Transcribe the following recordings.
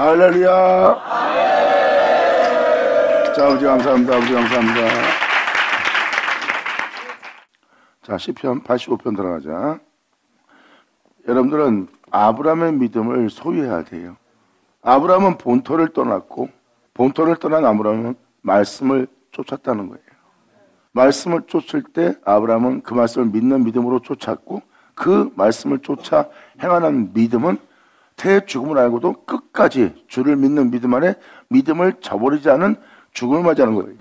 할렐루야. 자, 아버지 감사합니다. 아버지 감사합니다. 자, 시편 85편 들어가자. 여러분들은 아브라함의 믿음을 소유해야 돼요. 아브라함은 본토를 떠났고, 본토를 떠난 아브라함은 말씀을 쫓았다는 거예요. 말씀을 쫓을 때 아브라함은 그 말씀을 믿는 믿음으로 쫓았고, 그 말씀을 쫓아 행하는 믿음은 태의 죽음을 알고도 끝까지 주를 믿는 믿음 안에 믿음을 저버리지 않은 죽음을 맞이하는 거예요.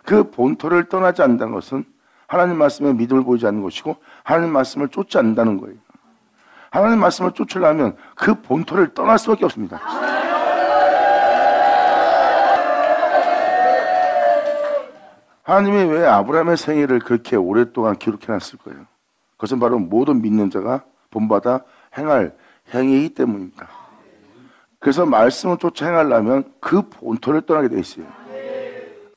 그 본토를 떠나지 않는다는 것은 하나님 말씀에 믿음을 보이지 않는 것이고, 하나님 말씀을 쫓지 않는다는 거예요. 하나님 말씀을 쫓으려면 그 본토를 떠날 수밖에 없습니다. 하나님이 왜 아브라함의 생애를 그렇게 오랫동안 기록해놨을 거예요? 그것은 바로 모든 믿는 자가 본받아 행할 행위이기 때문입니다. 그래서 말씀을 쫓아 행하려면 그 본토를 떠나게 돼 있어요.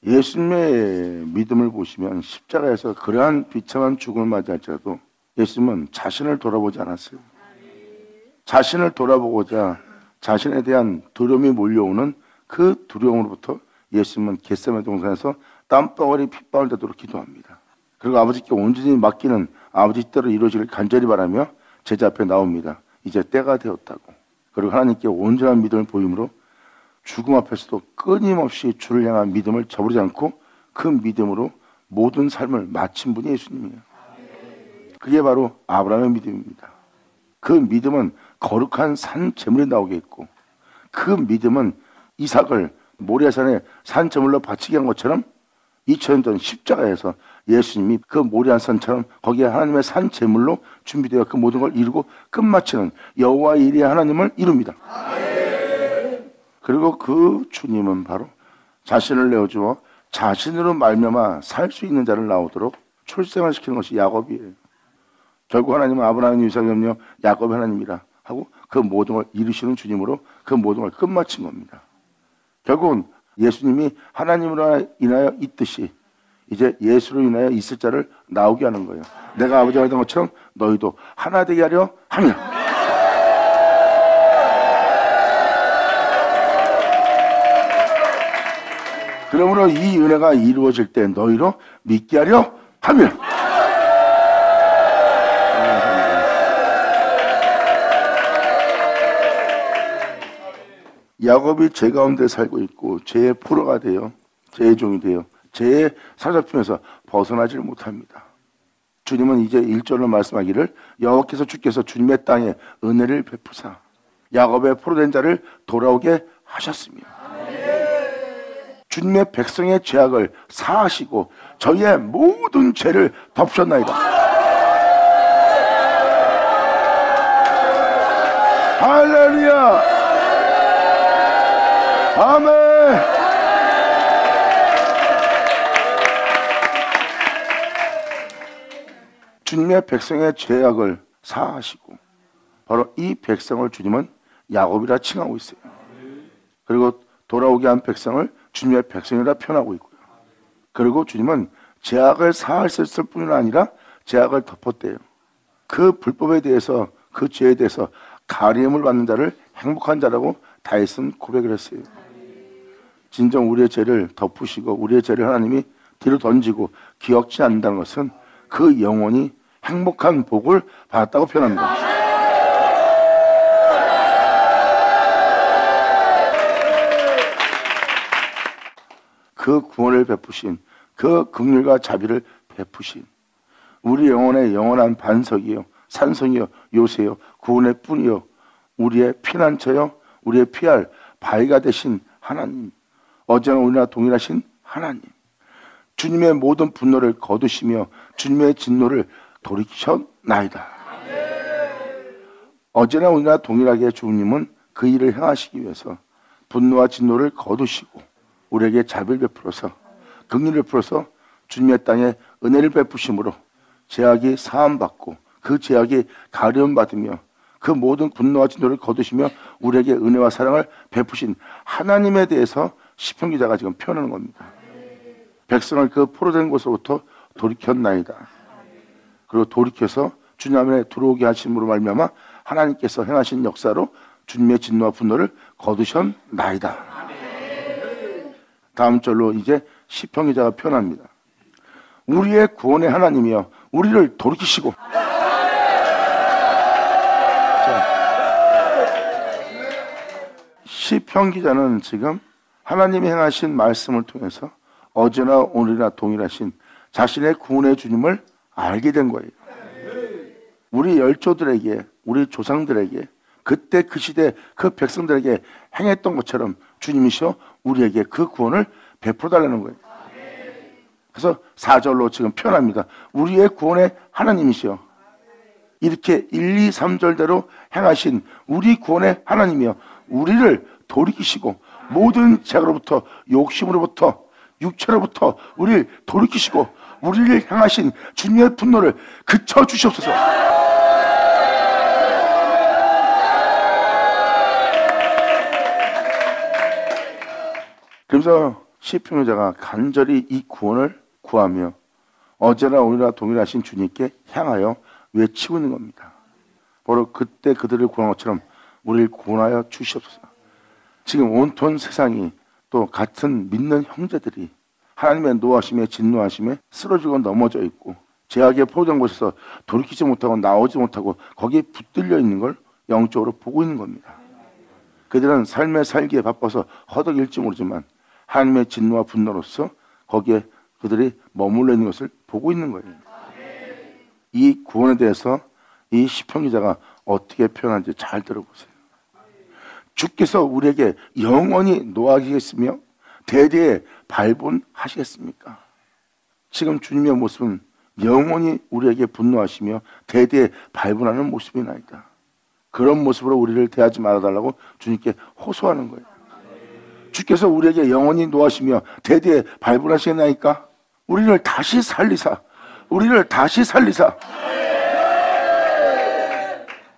예수님의 믿음을 보시면 십자가에서 그러한 비참한 죽음을 맞이할지라도 예수님은 자신을 돌아보지 않았어요. 자신을 돌아보고자 자신에 대한 두려움이 몰려오는 그 두려움으로부터 예수님은 겟세마네 동산에서 땀방울이 핏방울 되도록 기도합니다. 그리고 아버지께 온전히 맡기는 아버지 뜻대로 이루어지길 간절히 바라며 제자 앞에 나옵니다. 이제 때가 되었다고. 그리고 하나님께 온전한 믿음을 보임으로 죽음 앞에서도 끊임없이 주를 향한 믿음을 저버리지 않고 그 믿음으로 모든 삶을 마친 분이 예수님이에요. 그게 바로 아브라함의 믿음입니다. 그 믿음은 거룩한 산 제물이 나오게 했고, 그 믿음은 이삭을 모리아산에 산 제물로 바치게 한 것처럼 2000년 전 십자가에서 예수님이 그 모리아 산처럼 거기에 하나님의 산 제물로 준비되어 그 모든 걸 이루고 끝마치는 여호와 이레 하나님을 이룹니다. 그리고 그 주님은 바로 자신을 내어주어 자신으로 말미암아 살 수 있는 자를 나오도록 출생을 시키는 것이 야곱이에요. 결국 하나님은 아브라함, 이삭, 염려, 야곱의 하나님이라 하고 그 모든 걸 이루시는 주님으로 그 모든 걸 끝마친 겁니다. 결국은 예수님이 하나님으로 인하여 있듯이 이제 예수로 인하여 있을 자를 나오게 하는 거예요. 내가 아버지가 했던 것처럼 너희도 하나 되게 하려 함이라. 그러므로 이 은혜가 이루어질 때 너희로 믿게 하려 함이라. 야곱이 죄 가운데 살고 있고 죄의 포로가 되어 죄의 종이 되어 죄의 사로잡히면서 벗어나질 못합니다. 주님은 이제 1절로 말씀하기를 여호와께서 주께서 주님의 땅에 은혜를 베푸사 야곱의 포로된 자를 돌아오게 하셨으며 주님의 백성의 죄악을 사하시고 저희의 모든 죄를 덮으셨나이다. 할렐루야. 아멘. 주님의 백성의 죄악을 사하시고 바로 이 백성을 주님은 야곱이라 칭하고 있어요. 그리고 돌아오게 한 백성을 주님의 백성이라 표현하고 있고요. 그리고 주님은 죄악을 사하셨을 뿐만 아니라 죄악을 덮었대요. 그 불법에 대해서 그 죄에 대해서 가리움을 받는 자를 행복한 자라고 다윗은 고백을 했어요. 진정 우리의 죄를 덮으시고 우리의 죄를 하나님이 뒤로 던지고 기억지 않는다는 것은 그 영혼이 행복한 복을 받았다고 표현합니다. 그 구원을 베푸신 그 긍휼과 자비를 베푸신 우리 영혼의 영원한 반석이요 산성이요 요새요 구원의 뿐이요 우리의 피난처요 우리의 피할 바위가 되신 하나님, 어제나 오늘나 동일하신 하나님, 주님의 모든 분노를 거두시며 주님의 진노를 돌이키셨나이다. 어제나 오늘나 동일하게 주님은 그 일을 행하시기 위해서 분노와 진노를 거두시고 우리에게 자비를 베풀어서 긍휼을 베풀어서 주님의 땅에 은혜를 베푸심으로 죄악이 사함받고 그 죄악이 가려움받으며 그 모든 분노와 진노를 거두시며 우리에게 은혜와 사랑을 베푸신 하나님에 대해서 시편 기자가 지금 표현하는 겁니다. 백성을 그 포로된 곳으로부터 돌이켰나이다. 그리고 돌이켜서 주님 안에 들어오게 하심으로 말미암아 하나님께서 행하신 역사로 주님의 진노와 분노를 거두셨나이다. 다음 절로 이제 시편 기자가 표현합니다. 우리의 구원의 하나님이여 우리를 돌이키시고. 자, 시편 기자는 지금 하나님이 행하신 말씀을 통해서 어제나 오늘이나 동일하신 자신의 구원의 주님을 알게 된 거예요. 우리 열조들에게, 우리 조상들에게, 그때 그 시대 그 백성들에게 행했던 것처럼 주님이시여 우리에게 그 구원을 베풀어달라는 거예요. 그래서 4절로 지금 표현합니다. 우리의 구원의 하나님이시여. 이렇게 1, 2, 3절대로 행하신 우리 구원의 하나님이여 우리를 돌이키시고 모든 죄로부터, 욕심으로부터, 육체로부터 우리를 돌이키시고 우리를 향하신 주님의 분노를 그쳐주시옵소서. 그래서 시편 기자가 간절히 이 구원을 구하며 어제나 오늘이나 동일하신 주님께 향하여 외치고 있는 겁니다. 바로 그때 그들을 구한 것처럼 우리를 구원하여 주시옵소서. 지금 온통 세상이 또 같은 믿는 형제들이 하나님의 노하심에 진노하심에 쓰러지고 넘어져 있고 죄악에 포도된 곳에서 돌이키지 못하고 나오지 못하고 거기에 붙들려 있는 걸 영적으로 보고 있는 겁니다. 그들은 삶에 살기에 바빠서 허덕일지 모르지만 하나님의 진노와 분노로서 거기에 그들이 머물러 있는 것을 보고 있는 거예요. 이 구원에 대해서 이 시편 기자가 어떻게 표현하는지 잘 들어보세요. 주께서 우리에게 영원히 노하시겠으며 대대에 발본하시겠습니까? 지금 주님의 모습은 영원히 우리에게 분노하시며 대대에 발본하는 모습이나이다. 그런 모습으로 우리를 대하지 말아달라고 주님께 호소하는 거예요. 주께서 우리에게 영원히 노하시며 대대에 발본하시겠나이까? 우리를 다시 살리사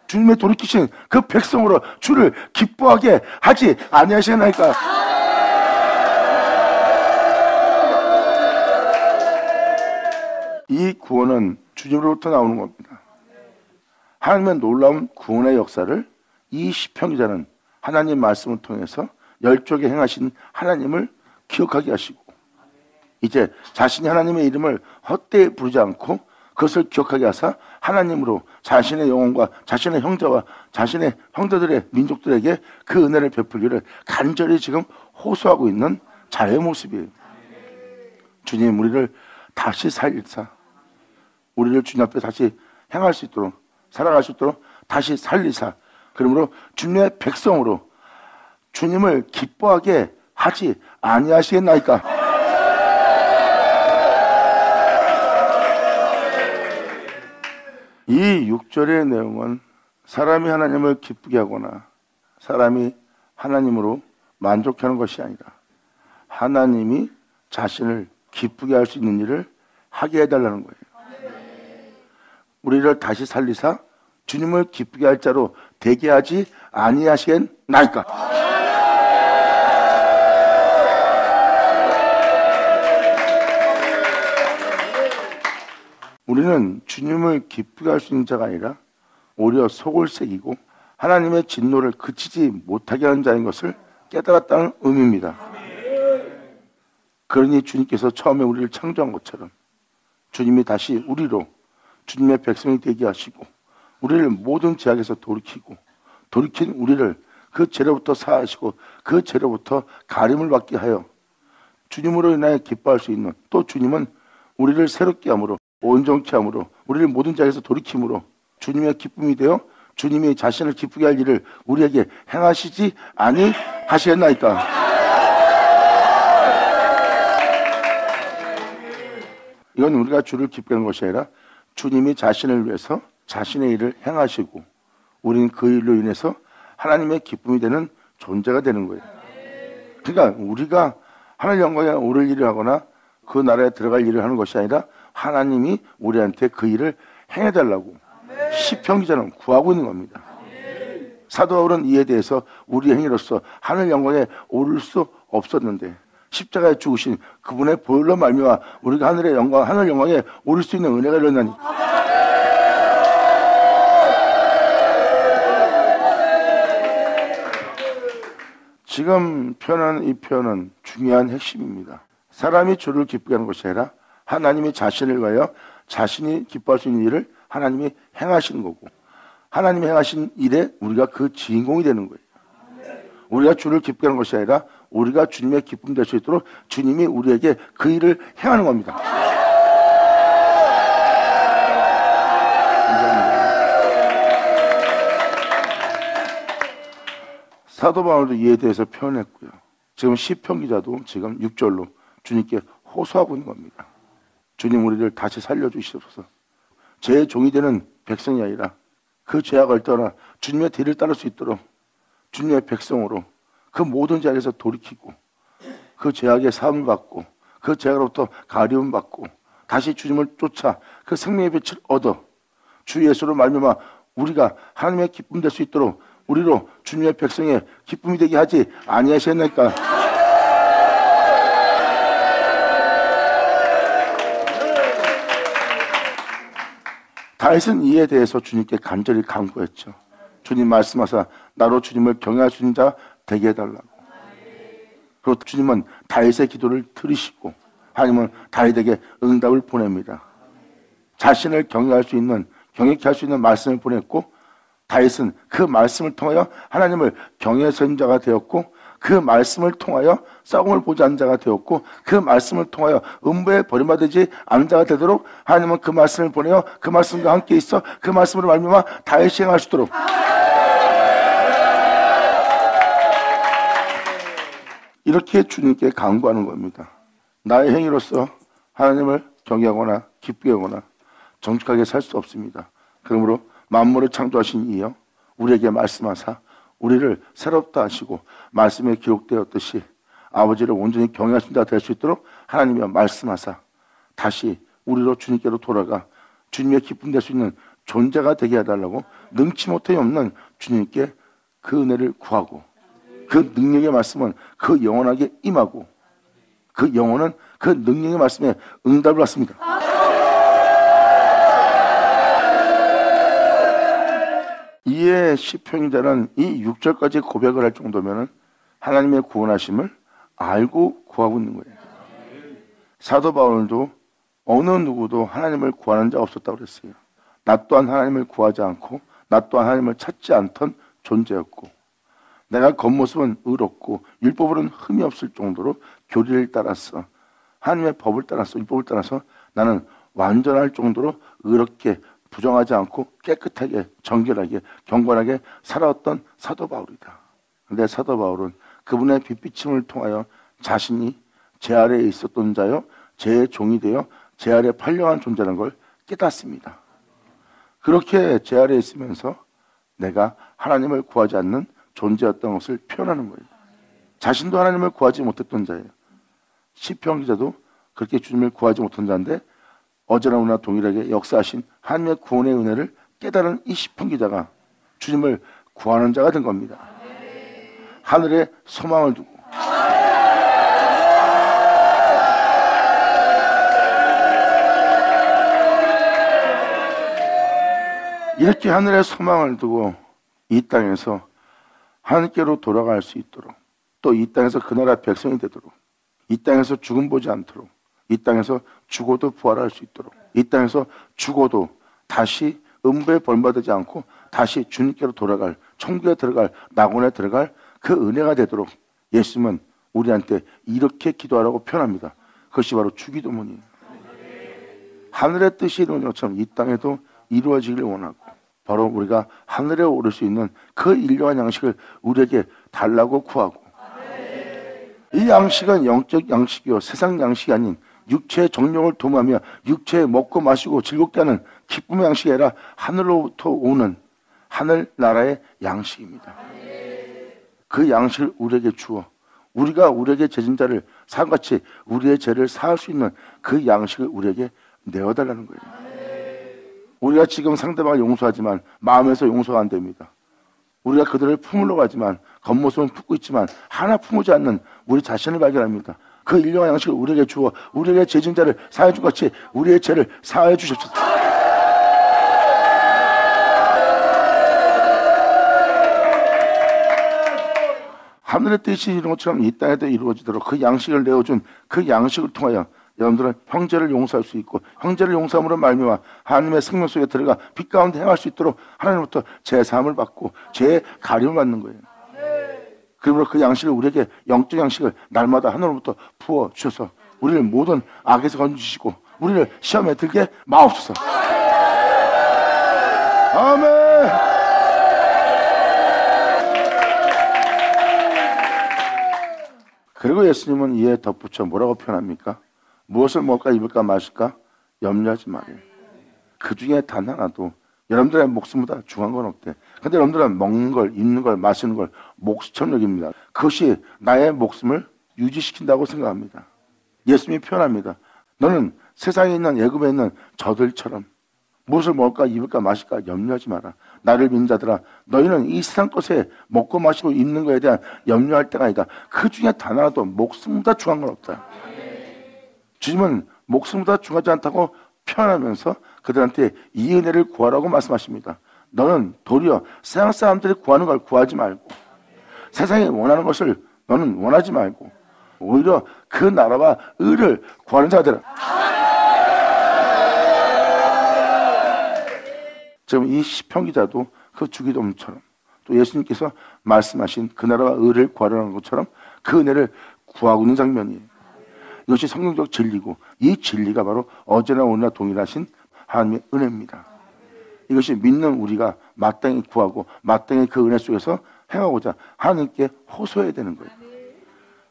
주님의 돌이키신 그 백성으로 주를 기뻐하게 하지 아니하시겠나이까? 이 구원은 주님으로부터 나오는 겁니다. 하나님의 놀라운 구원의 역사를 이 시편 기자는 하나님 말씀을 통해서 열조에게 행하신 하나님을 기억하게 하시고 이제 자신이 하나님의 이름을 헛되이 부르지 않고 그것을 기억하게 하사 하나님으로 자신의 영혼과 자신의 형제와 자신의 형제들의 민족들에게 그 은혜를 베풀기를 간절히 지금 호소하고 있는 자의 모습이에요. 주님 우리를 다시 살리사 우리를 주님 앞에 다시 행할 수 있도록 살아갈 수 있도록 다시 살리사 그러므로 주님의 백성으로 주님을 기뻐하게 하지 아니하시겠나이까? 이 6절의 내용은 사람이 하나님을 기쁘게 하거나 사람이 하나님으로 만족하는 것이 아니라 하나님이 자신을 기쁘게 할 수 있는 일을 하게 해달라는 거예요. 우리를 다시 살리사 주님을 기쁘게 할 자로 되게 하지 아니하시겠나이까? 우리는 주님을 기쁘게 할 수 있는 자가 아니라 오히려 속을 새기고 하나님의 진노를 그치지 못하게 하는 자인 것을 깨달았다는 의미입니다. 그러니 주님께서 처음에 우리를 창조한 것처럼 주님이 다시 우리로 주님의 백성이 되게 하시고 우리를 모든 죄악에서 돌이킨 우리를 그 죄로부터 사하시고 그 죄로부터 가림을 받게 하여 주님으로 인하여 기뻐할 수 있는 또 주님은 우리를 새롭게 함으로 온전케 함으로 우리를 모든 죄악에서 돌이킴으로 주님의 기쁨이 되어 주님이 자신을 기쁘게 할 일을 우리에게 행하시지 아니하시겠나이까? 이건 우리가 주를 기쁘게 하는 것이 아니라 주님이 자신을 위해서 자신의 일을 행하시고 우리는 그 일로 인해서 하나님의 기쁨이 되는 존재가 되는 거예요. 그러니까 우리가 하늘 영광에 오를 일을 하거나 그 나라에 들어갈 일을 하는 것이 아니라 하나님이 우리한테 그 일을 행해달라고 시편 기자는 구하고 있는 겁니다. 사도 바울은 이에 대해서 우리의 행위로서 하늘 영광에 오를 수 없었는데 십자가에 죽으신 그분의 보혈로 말미암아 우리가 하늘 영광에 오를 수 있는 은혜가 일어나니 지금 표현하는 이 표현은 중요한 핵심입니다. 사람이 주를 기쁘게 하는 것이 아니라 하나님이 자신을 위하여 자신이 기뻐할 수 있는 일을 하나님이 행하시는 거고, 하나님이 행하신 일에 우리가 그 주인공이 되는 거예요. 우리가 주를 기쁘게 하는 것이 아니라 우리가 주님의 기쁨 될 수 있도록 주님이 우리에게 그 일을 행하는 겁니다. 사도 바울도 이에 대해서 표현했고요. 지금 시편 기자도 지금 6절로 주님께 호소하고 있는 겁니다. 주님, 우리를 다시 살려주시옵소서. 제 종이 되는 백성이 아니라 그 죄악을 떠나 주님의 뒤를 따를 수 있도록 주님의 백성으로 그 모든 자리에서 돌이키고 그 죄악의 사함을 받고 그 죄악으로부터 가리움 받고 다시 주님을 쫓아 그 생명의 빛을 얻어 주 예수로 말미암아 우리가 하나님의 기쁨 될 수 있도록 우리로 주님의 백성의 기쁨이 되게 하지 아니하셨나이까. 다윗은 이에 대해서 주님께 간절히 간구했죠. 주님 말씀하사 나로 주님을 경외할 수 있는 자 되게 해달라고. 그리고 주님은 다윗의 기도를 들으시고 하나님은 다윗에게 응답을 보냅니다. 자신을 경외할 수 있는, 경외케 할 수 있는 말씀을 보냈고, 다윗은 그 말씀을 통하여 하나님을 경외하는 자가 되었고, 그 말씀을 통하여 썩음을 보지 않는 자가 되었고, 그 말씀을 통하여 음부에 버림받지 않는 자가 되도록 하나님은 그 말씀을 보내어 그 말씀과 함께 있어 그 말씀으로 말미암아 다윗이 행할 수 있도록 이렇게 주님께 간구하는 겁니다. 나의 행위로서 하나님을 경외하거나 기쁘게 하거나 정직하게 살 수 없습니다. 그러므로 만물을 창조하신 이여 우리에게 말씀하사 우리를 새롭다 하시고 말씀에 기록되었듯이 아버지를 온전히 경외할 수 있는 자가 될 수 있도록 하나님이 말씀하사 다시 우리로 주님께로 돌아가 주님의 기쁨 될 수 있는 존재가 되게 해달라고 능치 못해 없는 주님께 그 은혜를 구하고, 그 능력의 말씀은 그 영원하게 임하고 그 영혼은 그 능력의 말씀에 응답을 받습니다. 이에 시편 기자는 이 6절까지 고백을 할 정도면 하나님의 구원하심을 알고 구하고 있는 거예요. 사도 바울도 어느 누구도 하나님을 구하는 자가 없었다고 그랬어요. 나 또한 하나님을 구하지 않고 나 또한 하나님을 찾지 않던 존재였고, 내가 겉모습은 의롭고 율법으로는 흠이 없을 정도로 교리를 따라서 하나님의 법을 따라서 율법을 따라서 나는 완전할 정도로 의롭게 부정하지 않고 깨끗하게 정결하게 경건하게 살아왔던 사도 바울이다. 그런데 사도 바울은 그분의 빛비침을 통하여 자신이 제 아래에 있었던 자요 제 종이 되어 제 아래에 팔려간 존재라는 걸 깨닫습니다. 그렇게 제 아래에 있으면서 내가 하나님을 구하지 않는 존재였던 것을 표현하는 거예요. 자신도 하나님을 구하지 못했던 자예요. 시편 기자도 그렇게 주님을 구하지 못한 자인데 어제나 오늘나 동일하게 역사하신 하나님의 구원의 은혜를 깨달은 이 시편 기자가 주님을 구하는 자가 된 겁니다. 하늘에 소망을 두고 이렇게 하늘에 소망을 두고 이 땅에서 하나님께로 돌아갈 수 있도록, 또 이 땅에서 그 나라 백성이 되도록, 이 땅에서 죽음 보지 않도록, 이 땅에서 죽어도 부활할 수 있도록, 이 땅에서 죽어도 다시 음부에 벌받지 않고 다시 주님께로 돌아갈, 천국에 들어갈, 낙원에 들어갈 그 은혜가 되도록 예수님은 우리한테 이렇게 기도하라고 표현합니다. 그것이 바로 주기도문이에요. 하늘의 뜻이 이루어진 것처럼 이 땅에도 이루어지기를 원하고, 바로 우리가 하늘에 오를 수 있는 그 일용한 양식을 우리에게 달라고 구하고, 이 양식은 영적 양식이요 세상 양식이 아닌 육체의 정욕을 도모하며 육체에 먹고 마시고 즐겁게 하는 기쁨의 양식이 아니라 하늘로부터 오는 하늘나라의 양식입니다. 그 양식을 우리에게 주어 우리가 우리에게 죄진 자를 사함같이 우리의 죄를 사할 수 있는 그 양식을 우리에게 내어달라는 거예요. 우리가 지금 상대방을 용서하지만 마음에서 용서가 안 됩니다. 우리가 그들을 품으러 가지만 겉모습은 품고 있지만 하나 품지 않는 우리 자신을 발견합니다. 그 일용한 양식을 우리에게 주어 우리에게 죄진 자를 사해 준 같이 우리의 죄를 사해 주십시오. 하늘의 뜻이 이루어진 것처럼 이 땅에도 이루어지도록 그 양식을 내어준 그 양식을 통하여 여러분들은 형제를 용서할 수 있고 형제를 용서함으로 말미암아 하나님의 생명 속에 들어가 빛 가운데 행할 수 있도록 하나님부터 제사함을 받고 죄의 가림을 받는 거예요. 그러므로 그 양식을 우리에게 영적 양식을 날마다 하늘로부터 부어 주셔서 우리를 모든 악에서 건지시고 우리를 시험에 들게 마옵소서. 아멘. 그리고 예수님은 이에 덧붙여 뭐라고 표현합니까? 무엇을 먹을까 입을까 마실까 염려하지 말아요. 그 중에 단 하나도 여러분들의 목숨보다 중요한 건 없대. 근데 여러분들은 먹는 걸, 입는 걸, 마시는 걸 목숨처럼 여깁니다. 그것이 나의 목숨을 유지시킨다고 생각합니다. 예수님이 표현합니다. 너는 세상에 있는 애굽에 있는 저들처럼 무엇을 먹을까 입을까 마실까 염려하지 마라. 나를 믿는 자들아, 너희는 이 세상 것에 먹고 마시고 입는 것에 대한 염려할 때가 아니다. 그 중에 단 하나도 목숨보다 중요한 건 없다. 주님은 목숨보다 중요하지 않다고 표현하면서 그들한테 이 은혜를 구하라고 말씀하십니다. 너는 도리어 세상 사람들이 구하는 걸 구하지 말고 세상이 원하는 것을 너는 원하지 말고 오히려 그 나라와 의를 구하는 자가 되라. 지금 이 시편 기자도 그 주기도문처럼 또 예수님께서 말씀하신 그 나라와 의를 구하라는 것처럼 그 은혜를 구하고 있는 장면이에요. 이것이 성경적 진리고 이 진리가 바로 어제나 오늘나 동일하신 하나님의 은혜입니다. 이것이 믿는 우리가 마땅히 구하고 마땅히 그 은혜 속에서 행하고자 하나님께 호소해야 되는 거예요.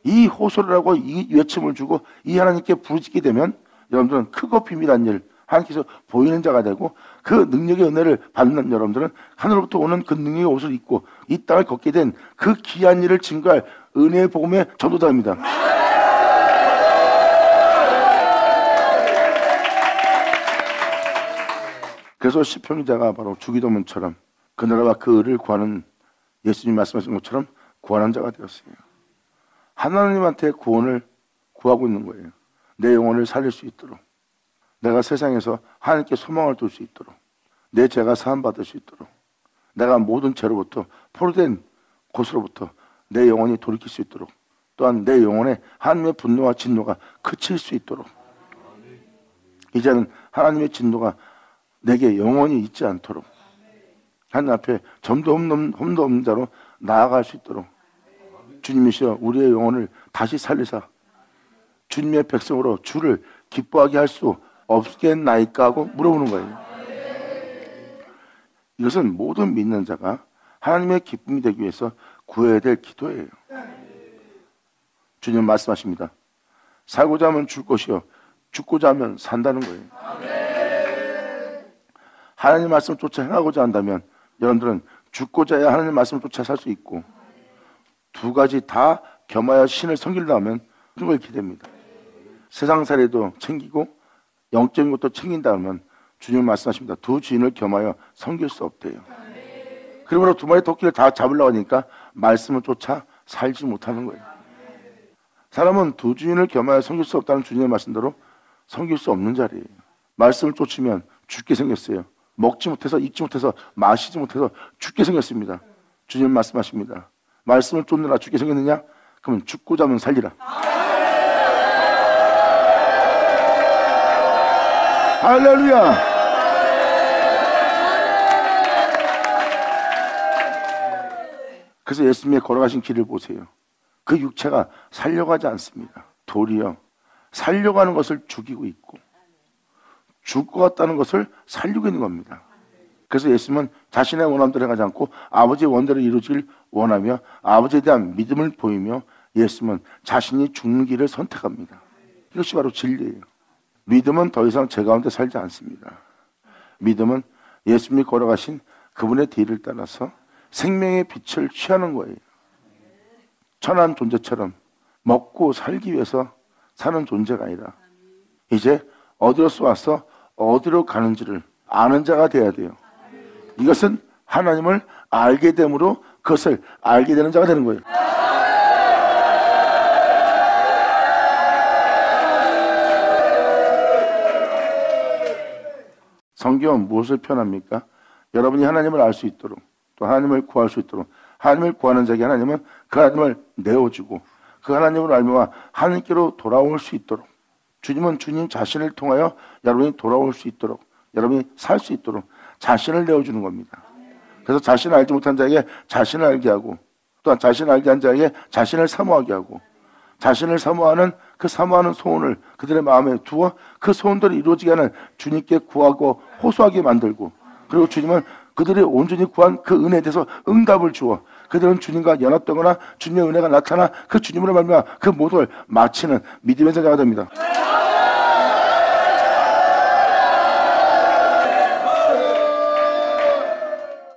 이 호소를 하고 이 외침을 주고 이 하나님께 부르짖게 되면 여러분들은 크고 비밀한 일 하나님께서 보이는 자가 되고 그 능력의 은혜를 받는 여러분들은 하늘로부터 오는 그 능력의 옷을 입고 이 땅을 걷게 된 그 귀한 일을 증거할 은혜의 복음의 전도자입니다. 그래서 시편 기자가 바로 주기도문처럼 그 나라와 그 의를 구하는 예수님 말씀하신 것처럼 구하는 자가 되었어요. 하나님한테 구원을 구하고 있는 거예요. 내 영혼을 살릴 수 있도록, 내가 세상에서 하나님께 소망을 둘 수 있도록, 내 죄가 사함받을 수 있도록, 내가 모든 죄로부터 포로된 곳으로부터 내 영혼이 돌이킬 수 있도록, 또한 내 영혼에 하나님의 분노와 진노가 그칠 수 있도록, 이제는 하나님의 진노가 내게 영원히 있지 않도록 하나님 앞에 점도 없는 자로 나아갈 수 있도록 주님이시여 우리의 영혼을 다시 살리사 주님의 백성으로 주를 기뻐하게 할 수 없겠나이까 하고 물어보는 거예요. 이것은 모든 믿는 자가 하나님의 기쁨이 되기 위해서 구해야 될 기도예요. 주님 말씀하십니다. 살고자 하면 줄 것이요 죽고자 하면 산다는 거예요. 하나님 말씀을 쫓아 행하고자 한다면 여러분들은 죽고자 해야 하나님 말씀을 쫓아 살 수 있고 두 가지 다 겸하여 신을 섬기려고 하면 그걸 기대입니다. 세상살이도 챙기고 영적인 것도 챙긴다 하면 주님 말씀하십니다. 두 주인을 겸하여 섬길 수 없대요. 그러므로 두 마리 토끼를 다 잡으려고 하니까 말씀을 쫓아 살지 못하는 거예요. 사람은 두 주인을 겸하여 섬길 수 없다는 주님의 말씀대로 섬길 수 없는 자리예요. 말씀을 쫓으면 죽게 생겼어요. 먹지 못해서 입지 못해서 마시지 못해서 죽게 생겼습니다. 주님 말씀하십니다. 말씀을 쫓느라 죽게 생겼느냐? 그러면 죽고자 하면 살리라. 할렐루야. 그래서 예수님이 걸어가신 길을 보세요. 그 육체가 살려고 하지 않습니다. 도리어 살려고 하는 것을 죽이고 있고 죽을 것 같다는 것을 살리고 있는 겁니다. 그래서 예수님은 자신의 원함대로 행하지 않고 아버지의 원대로 이루어지길 원하며 아버지에 대한 믿음을 보이며 예수님은 자신이 죽는 길을 선택합니다. 이것이 바로 진리예요. 믿음은 더 이상 제 가운데 살지 않습니다. 믿음은 예수님이 걸어가신 그분의 뒤를 따라서 생명의 빛을 취하는 거예요. 천한 존재처럼 먹고 살기 위해서 사는 존재가 아니라 이제 어디로서 와서 어디로 가는지를 아는 자가 되어야 돼요. 이것은 하나님을 알게 됨으로 그것을 알게 되는 자가 되는 거예요. 성경은 무엇을 표현합니까? 여러분이 하나님을 알 수 있도록 또 하나님을 구할 수 있도록 하나님을 구하는 자에게 하나님은 그 하나님을 내어주고 그 하나님을 알며 하나님께로 돌아올 수 있도록, 주님은 주님 자신을 통하여 여러분이 돌아올 수 있도록, 여러분이 살 수 있도록 자신을 내어주는 겁니다. 그래서 자신을 알지 못한 자에게 자신을 알게 하고, 또한 자신을 알게 한 자에게 자신을 사모하게 하고, 자신을 사모하는 그 사모하는 소원을 그들의 마음에 두어 그 소원들을 이루어지게 하는 주님께 구하고 호소하게 만들고, 그리고 주님은 그들이 온전히 구한 그 은혜에 대해서 응답을 주어 그들은 주님과 연합되거나 주님의 은혜가 나타나 그 주님으로 말미암아 그 모든 걸 마치는 믿음의 자가 됩니다.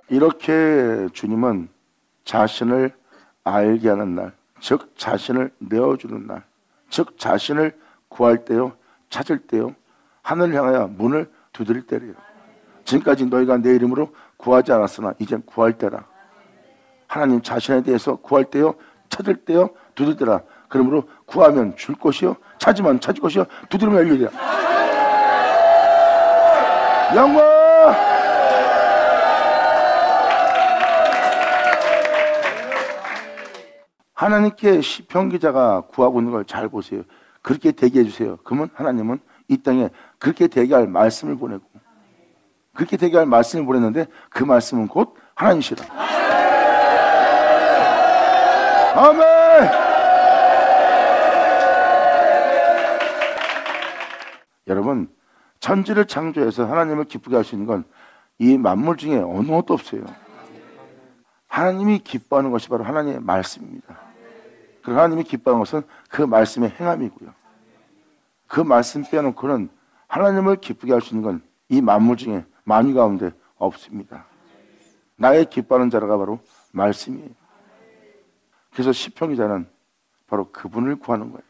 이렇게 주님은 자신을 알게 하는 날, 즉 자신을 내어주는 날, 즉 자신을 구할 때요, 찾을 때요, 하늘을 향하여 문을 두드릴 때래요. 지금까지 너희가 내 이름으로 구하지 않았으나 이젠 구할 때라. 하나님 자신에 대해서 구할 때요, 찾을 때요, 두드릴 때라. 그러므로 구하면 줄 것이요, 찾으면 찾을 것이요, 두드리면 열리리라. 영광! 하나님께 시편 기자가 구하고 있는 걸 잘 보세요. 그렇게 되게 해주세요. 그러면 하나님은 이 땅에 그렇게 되게 할 말씀을 보내고, 그렇게 되게 할 말씀을 보냈는데 그 말씀은 곧 하나님이시라. 아멘. 여러분, 천지를 창조해서 하나님을 기쁘게 할 수 있는 건 이 만물 중에 어느 것도 없어요. 하나님이 기뻐하는 것이 바로 하나님의 말씀입니다. 그 하나님이 기뻐하는 것은 그 말씀의 행함이고요. 그 말씀 빼놓고는 하나님을 기쁘게 할 수 있는 건 이 만물 중에 만유 가운데 없습니다. 나의 기뻐하는 자라가 바로 말씀이에요. 그래서 시편 기자는 바로 그분을 구하는 거예요.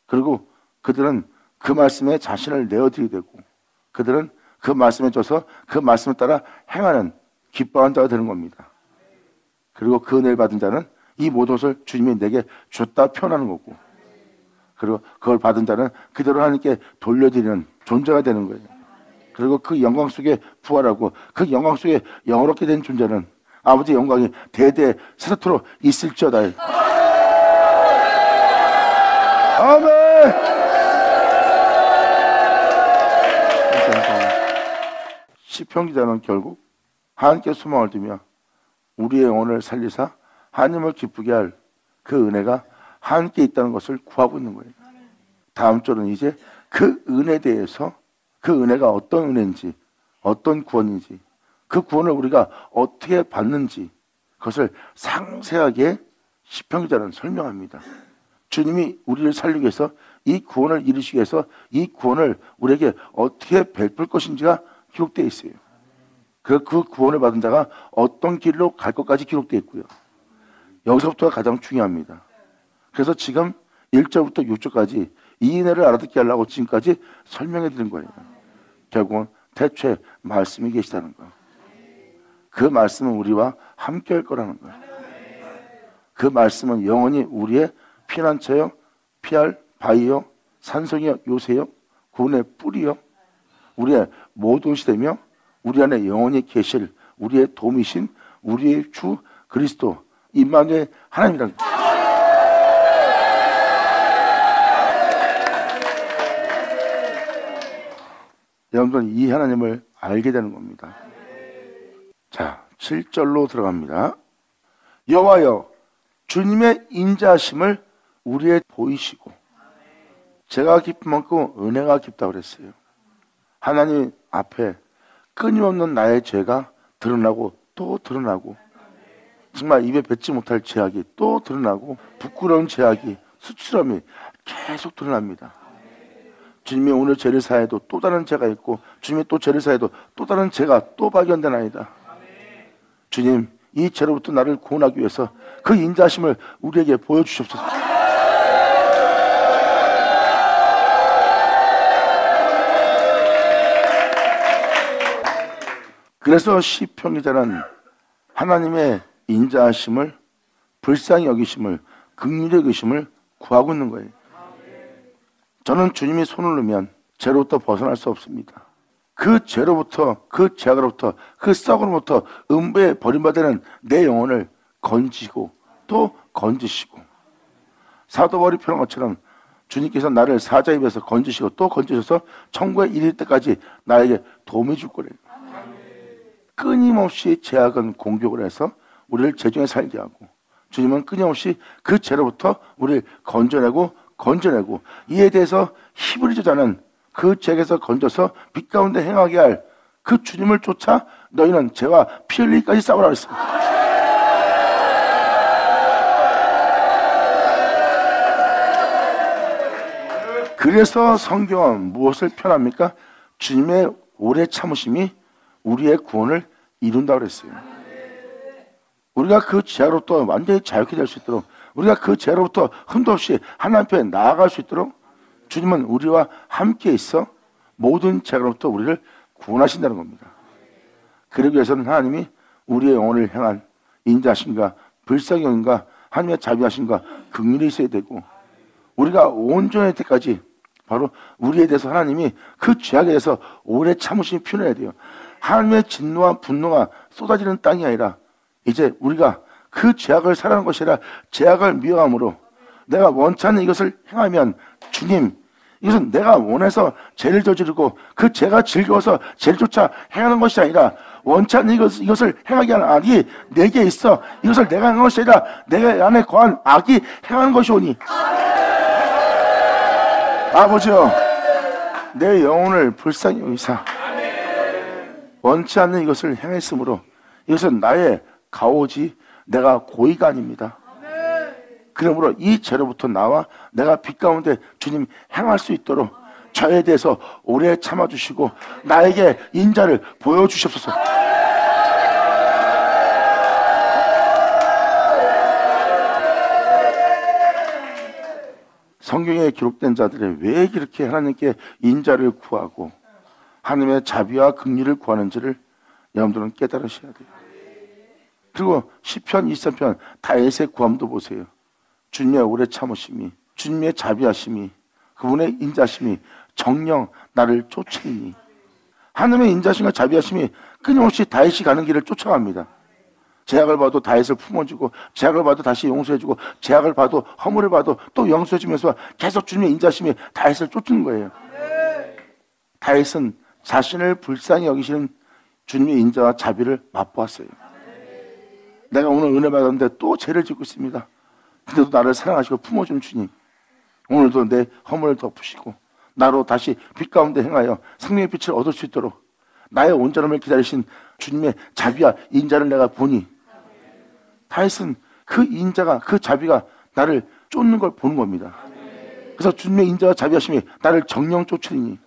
그리고 그들은 그 말씀에 자신을 내어드리게 되고, 그들은 그 말씀에 져서 그 말씀을 따라 행하는 기뻐하는 자가 되는 겁니다. 그리고 그 은혜를 받은 자는 이 모든 것을 주님이 내게 줬다 표현하는 거고, 그리고 그걸 받은 자는 그대로 하나님께 돌려드리는 존재가 되는 거예요. 그리고 그 영광 속에 부활하고 그 영광 속에 영원롭게 된 존재는 아버지의 영광이 대대 세세토록 있을지어다. 아멘. 시편 기자는 결국 하나님께 소망을 두며 우리의 영혼을 살리사 하나님을 기쁘게 할 그 은혜가 하나님께 있다는 것을 구하고 있는 거예요. 다음 주는 이제 그 은혜에 대해서, 그 은혜가 어떤 은혜인지, 어떤 구원인지, 그 구원을 우리가 어떻게 받는지 그것을 상세하게 시편 기자는 설명합니다. 주님이 우리를 살리기 위해서 이 구원을 이루시기 위해서 이 구원을 우리에게 어떻게 베풀 것인지가 기록되어 있어요. 그 구원을 받은 자가 어떤 길로 갈 것까지 기록되어 있고요. 여기서부터가 가장 중요합니다. 그래서 지금 1절부터 6절까지 이 은혜를 알아듣게 하려고 지금까지 설명해 드린 거예요. 결국은 대체 말씀이 계시다는 거. 그 말씀은 우리와 함께 할 거라는 거예요. 그 말씀은 영원히 우리의 피난처요, 피할 바위요, 산성이요, 요새요, 구원의 뿌리요, 우리의 모든 것이 되며 우리 안에 영원히 계실 우리의 도움이신 우리의 주 그리스도 임마누엘 하나님이라는 거예요. 여러분들은 이 하나님을 알게 되는 겁니다. 자, 7절로 들어갑니다. 여호와여, 주님의 인자하심을 우리에 보이시고, 제가 기쁜 만큼 은혜가 깊다고 그랬어요. 하나님 앞에 끊임없는 나의 죄가 드러나고 또 드러나고, 정말 입에 뱉지 못할 죄악이 또 드러나고, 부끄러운 죄악이, 수치함이 계속 드러납니다. 주님이 오늘 죄를 사해도 또 다른 죄가 있고, 주님이 또 죄를 사해도 또 다른 죄가 또 발견되나이다. 주님, 이 죄로부터 나를 구원하기 위해서 그 인자하심을 우리에게 보여주시옵소서. 그래서 시편 기자는 하나님의 인자하심을, 불쌍히 여기심을, 긍휼히 여기심을 구하고 있는 거예요. 저는 주님이 손을 놓으면 죄로부터 벗어날 수 없습니다. 그 죄로부터, 그 죄악으로부터, 그 썩으로부터 음부에 버림받는 내 영혼을 건지고 또 건지시고, 사도 바울이 표현한 것처럼 주님께서 나를 사자 입에서 건지시고 또 건지셔서 천국에 이를 때까지 나에게 도움을 줄 거래요. 끊임없이 죄악은 공격을 해서 우리를 죄 중에 살게 하고, 주님은 끊임없이 그 죄로부터 우리를 건져내고 이에 대해서 히브리서자는 그 죄에서 건져서 빛 가운데 행하게 할 그 주님을 쫓아 너희는 죄와 피 흘리기까지 싸우라 그랬습니다. 그래서 성경은 무엇을 표현합니까? 주님의 오래 참으심이 우리의 구원을 이룬다고 그랬어요. 우리가 그 죄로부터 완전히 자유케 될 수 있도록, 우리가 그 죄로부터 흠도 없이 하나님 앞에 나아갈 수 있도록 주님은 우리와 함께 있어 모든 죄로부터 우리를 구원하신다는 겁니다. 그러기 위해서는 하나님이 우리의 영혼을 향한 인자심과 불쌍형과 하나님의 자비하심과 긍휼이 있어야 되고, 우리가 온전할 때까지 바로 우리에 대해서 하나님이 그 죄악에 대해서 오래 참으심이 필요해야 돼요. 하나님의 진노와 분노가 쏟아지는 땅이 아니라 이제 우리가 그 죄악을 사랑하는 것이 아니라 죄악을 미워함으로 내가 원치 않는 이것을 행하면, 주님, 이것은 내가 원해서 죄를 저지르고 그 죄가 즐거워서 죄를 쫓아 행하는 것이 아니라 원치 않는 이것을 행하게 하는 악이 내게 있어 이것을 내가 행하는 것이 아니라 내 안에 거한 악이 행하는 것이오니, 아버지여, 내 영혼을 불쌍히 여기사 원치 않는 이것을 행했으므로 이것은 나의 가오지 내가 고의가 아닙니다. 그러므로 이 죄로부터 나와 내가 빛 가운데 주님 행할 수 있도록 저에 대해서 오래 참아주시고 나에게 인자를 보여주시옵소서. 성경에 기록된 자들이 왜 이렇게 하나님께 인자를 구하고 하나님의 자비와 긍휼을 구하는지를 여러분들은 깨달으셔야 돼요. 그리고 시편 23편 다윗의 구함도 보세요. 주님의 오래 참으심이, 주님의 자비하심이, 그분의 인자심이 정령 나를 쫓으니, 하나님의 인자심과 자비하심이 끊임없이 다윗이 가는 길을 쫓아갑니다. 죄악을 봐도 다윗을 품어주고, 죄악을 봐도 다시 용서해주고, 죄악을 봐도 허물을 봐도 또 용서해주면서 계속 주님의 인자심이 다윗을 쫓는 거예요. 다윗은 자신을 불쌍히 여기시는 주님의 인자와 자비를 맛보았어요. 내가 오늘 은혜 받았는데 또 죄를 짓고 있습니다. 근데도 나를 사랑하시고 품어주는 주님, 오늘도 내 허물을 덮으시고 나로 다시 빛 가운데 행하여 생명의 빛을 얻을 수 있도록 나의 온전함을 기다리신 주님의 자비와 인자를 내가 보니, 다윗은 그 인자가, 그 자비가 나를 쫓는 걸 보는 겁니다. 그래서 주님의 인자와 자비하심이 나를 정령 쫓으리니,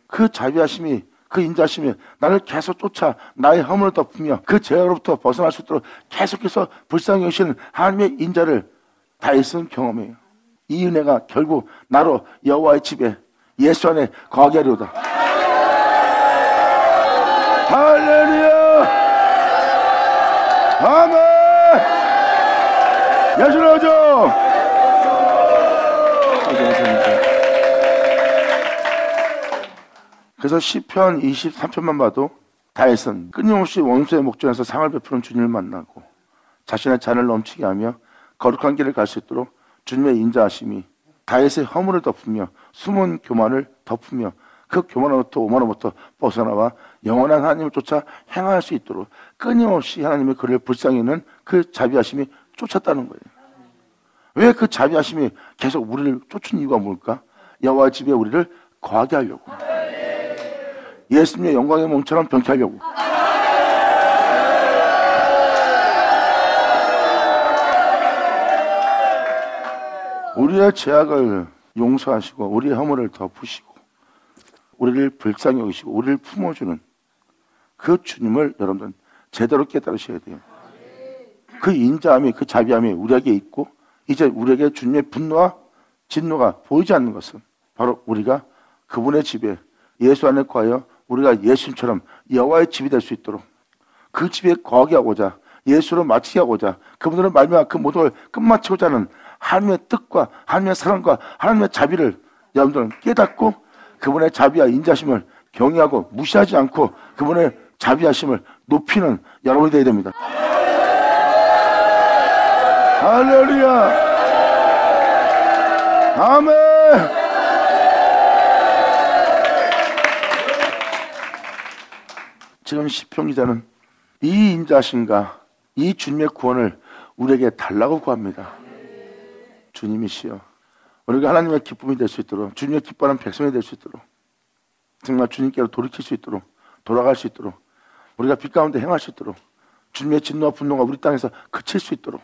그 자비하심이, 그 인자심이 나를 계속 쫓아 나의 허물을 덮으며 그 죄로부터 벗어날 수 있도록 계속해서 불쌍히 여기시는 하나님의 인자를 다윗은 경험해요. 이 은혜가 결국 나로 여호와의 집에 예수 안에 거하게 하리로다. 할렐루야, 아멘. 예수를 오죠. 그래서 시편 23편만 봐도 다윗은 끊임없이 원수의 목전에서 상을 베푸는 주님을 만나고 자신의 잔을 넘치게 하며 거룩한 길을 갈 수 있도록 주님의 인자하심이 다윗의 허물을 덮으며 숨은 교만을 덮으며 그 교만으로부터 오만으로부터 벗어나와 영원한 하나님을 쫓아 행할 수 있도록 끊임없이 하나님의 그를 불쌍히 여기는 그 자비하심이 쫓았다는 거예요. 왜 그 자비하심이 계속 우리를 쫓은 이유가 뭘까? 여호와 집에 우리를 거하게 하려고, 예수님의 영광의 몸처럼 병케 하려고. 우리의 죄악을 용서하시고 우리의 허물을 덮으시고 우리를 불쌍히 여기시고 우리를 품어주는 그 주님을 여러분들은 제대로 깨달으셔야 돼요. 그 인자함이, 그 자비함이 우리에게 있고, 이제 우리에게 주님의 분노와 진노가 보이지 않는 것은 바로 우리가 그분의 집에 예수 안에 거하여 우리가 예수님처럼 여호와의 집이 될 수 있도록 그 집에 거하게 하고자, 예수로 마치게 하고자, 그분으로 말미암아 그 모든 걸 끝마치고자 하는 하나님의 뜻과 하나님의 사랑과 하나님의 자비를 여러분들은 깨닫고 그분의 자비와 인자심을 경외하고 무시하지 않고 그분의 자비하심을 높이는 여러분이 되어야 됩니다. 할렐루야. 아멘. 지금 시편 기자는 이 인자신가 이 주님의 구원을 우리에게 달라고 구합니다. 주님이시여, 우리가 하나님의 기쁨이 될 수 있도록, 주님의 기뻐하는 백성이 될 수 있도록, 정말 주님께로 돌이킬 수 있도록, 돌아갈 수 있도록, 우리가 빛 가운데 행할 수 있도록, 주님의 진노와 분노가 우리 땅에서 그칠 수 있도록,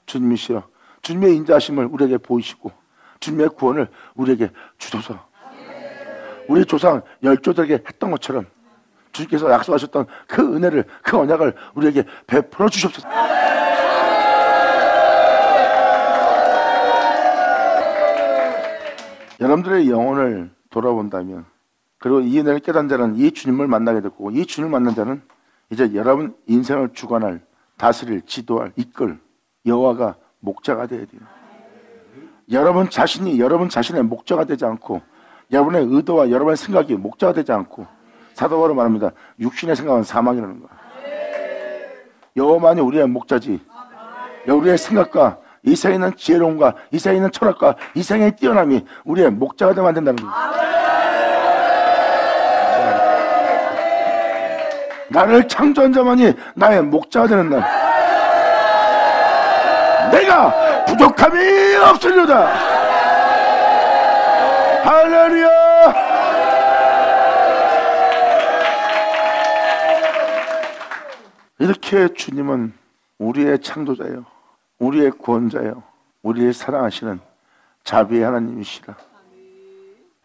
주님이시여, 주님의 인자하심을 우리에게 보이시고 주님의 구원을 우리에게 주소서. 우리 조상 열조들에게 했던 것처럼 주님께서 약속하셨던 그 은혜를, 그 언약을 우리에게 베풀어 주시옵소서. 여러분들의 영혼을 돌아본다면, 그리고 이 은혜를 깨닫는 자는 이 주님을 만나게 됐고, 이 주님을 만난 자는 이제 여러분 인생을 주관할, 다스릴, 지도할, 이끌 여호와가 목자가 되어야 돼요. 여러분 자신이 여러분 자신의 목자가 되지 않고, 여러분의 의도와 여러분의 생각이 목자가 되지 않고, 사도 바울은 말합니다. 육신의 생각은 사망이라는 거야. 여호와만이 우리의 목자지. 우리의 생각과 이 세상에 있는 지혜로움과 이 세상에 있는 철학과 이 세상의 뛰어남이 우리의 목자가 되면 안 된다는 거야. 나를 창조한 자만이 나의 목자가 되는 날, 내가 부족함이 없으리로다. 할렐루야. 이렇게 주님은 우리의 창조자예요, 우리의 구원자예요, 우리를 사랑하시는 자비의 하나님이시라.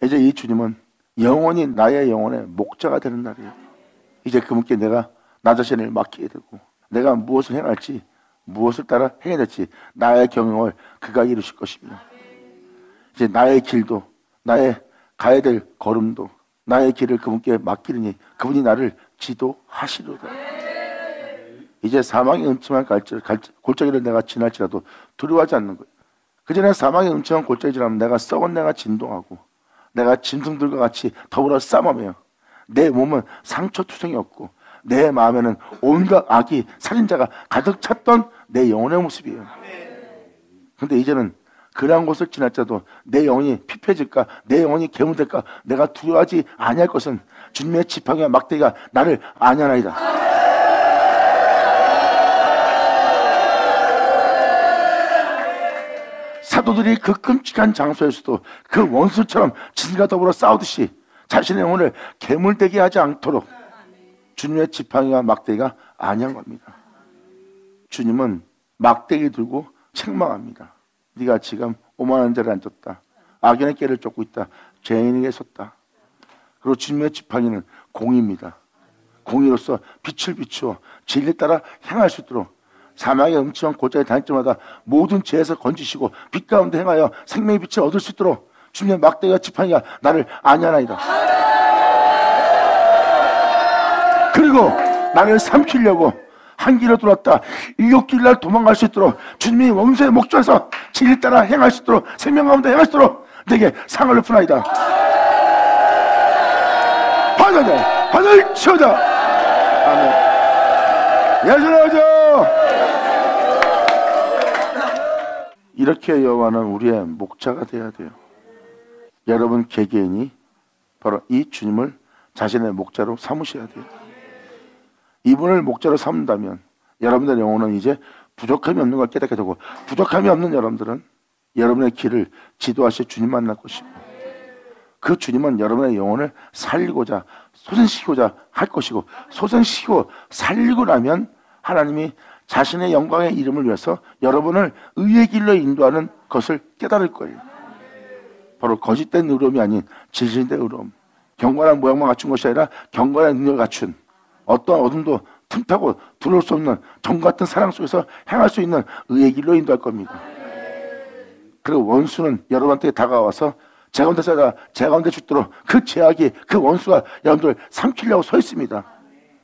이제 이 주님은 영원히 나의 영혼의 목자가 되는 날이에요. 이제 그분께 내가 나 자신을 맡기게 되고, 내가 무엇을 행할지, 무엇을 따라 행해야 될지 나의 경영을 그가 이루실 것입니다. 이제 나의 길도, 나의 가야 될 걸음도, 나의 길을 그분께 맡기리니 그분이 나를 지도하시리로다. 이제 사망의 음침한 골짜기를 내가 지날지라도 두려워하지 않는 거예요. 그전에 사망의 음침한 골짜기 지나면 내가 썩은 내가 진동하고, 내가 짐승들과 같이 더불어 싸매며, 내 몸은 상처투성이 없고, 내 마음에는 온갖 악이, 살인자가 가득 찼던 내 영혼의 모습이에요. 근데 이제는 그러한 곳을 지날지라도 내 영혼이 피폐해질까, 내 영혼이 괴물될까 내가 두려워하지 아니할 것은 주님의 지팡이와 막대기가 나를 안위하나이다. 사도들이 그 끔찍한 장소에서도 그 원수처럼 진과 더불어 싸우듯이 자신의 영혼을 괴물되게 하지 않도록 주님의 지팡이와 막대기가 안위한 겁니다. 주님은 막대기 들고 책망합니다. 네가 지금 오만한 자리에 앉았다, 악인의 꾀를 쫓고 있다, 죄인에게 섰다. 그리고 주님의 지팡이는 공의입니다. 공의로서 빛을 비추어 진리에 따라 행할 수 있도록 사망의 음침한 골짜기 다닐 때마다 모든 죄에서 건지시고 빛 가운데 행하여 생명의 빛을 얻을 수 있도록 주님의 막대기와 지팡이가 나를 안위하나이다. 그리고 나를 삼키려고 한 길로 돌았다 일곱 길 날 도망갈 수 있도록 주님이 원수의 목전에서 진리 따라 행할 수 있도록, 생명 가운데 행할 수 있도록 내게 상을 베푸나이다. 받아자, 받을지어다. 아멘. 예수라죠. 이렇게 여호와는 우리의 목자가 되어야 돼요. 여러분 개개인이 바로 이 주님을 자신의 목자로 삼으셔야 돼요. 이분을 목자로 삼는다면 여러분들의 영혼은 이제 부족함이 없는 걸 깨닫게 되고, 부족함이 없는 여러분들은 여러분의 길을 지도하실 주님 만날 것이고, 그 주님은 여러분의 영혼을 살리고자, 소생시키고자 할 것이고, 소생시키고 살리고 나면 하나님이 자신의 영광의 이름을 위해서 여러분을 의의 길로 인도하는 것을 깨달을 거예요. 바로 거짓된 의로움이 아닌 진실된 의로움, 경건한 모양만 갖춘 것이 아니라 경건한 능력을 갖춘, 어떠한 어둠도 틈타고 들어올 수 없는 정 같은 사랑 속에서 행할 수 있는 의의 길로 인도할 겁니다. 그리고 원수는 여러분한테 다가와서 제 가운데 살아, 제 가운데 죽도록 그 죄악이, 그 원수가 여러분들을 삼키려고 서 있습니다.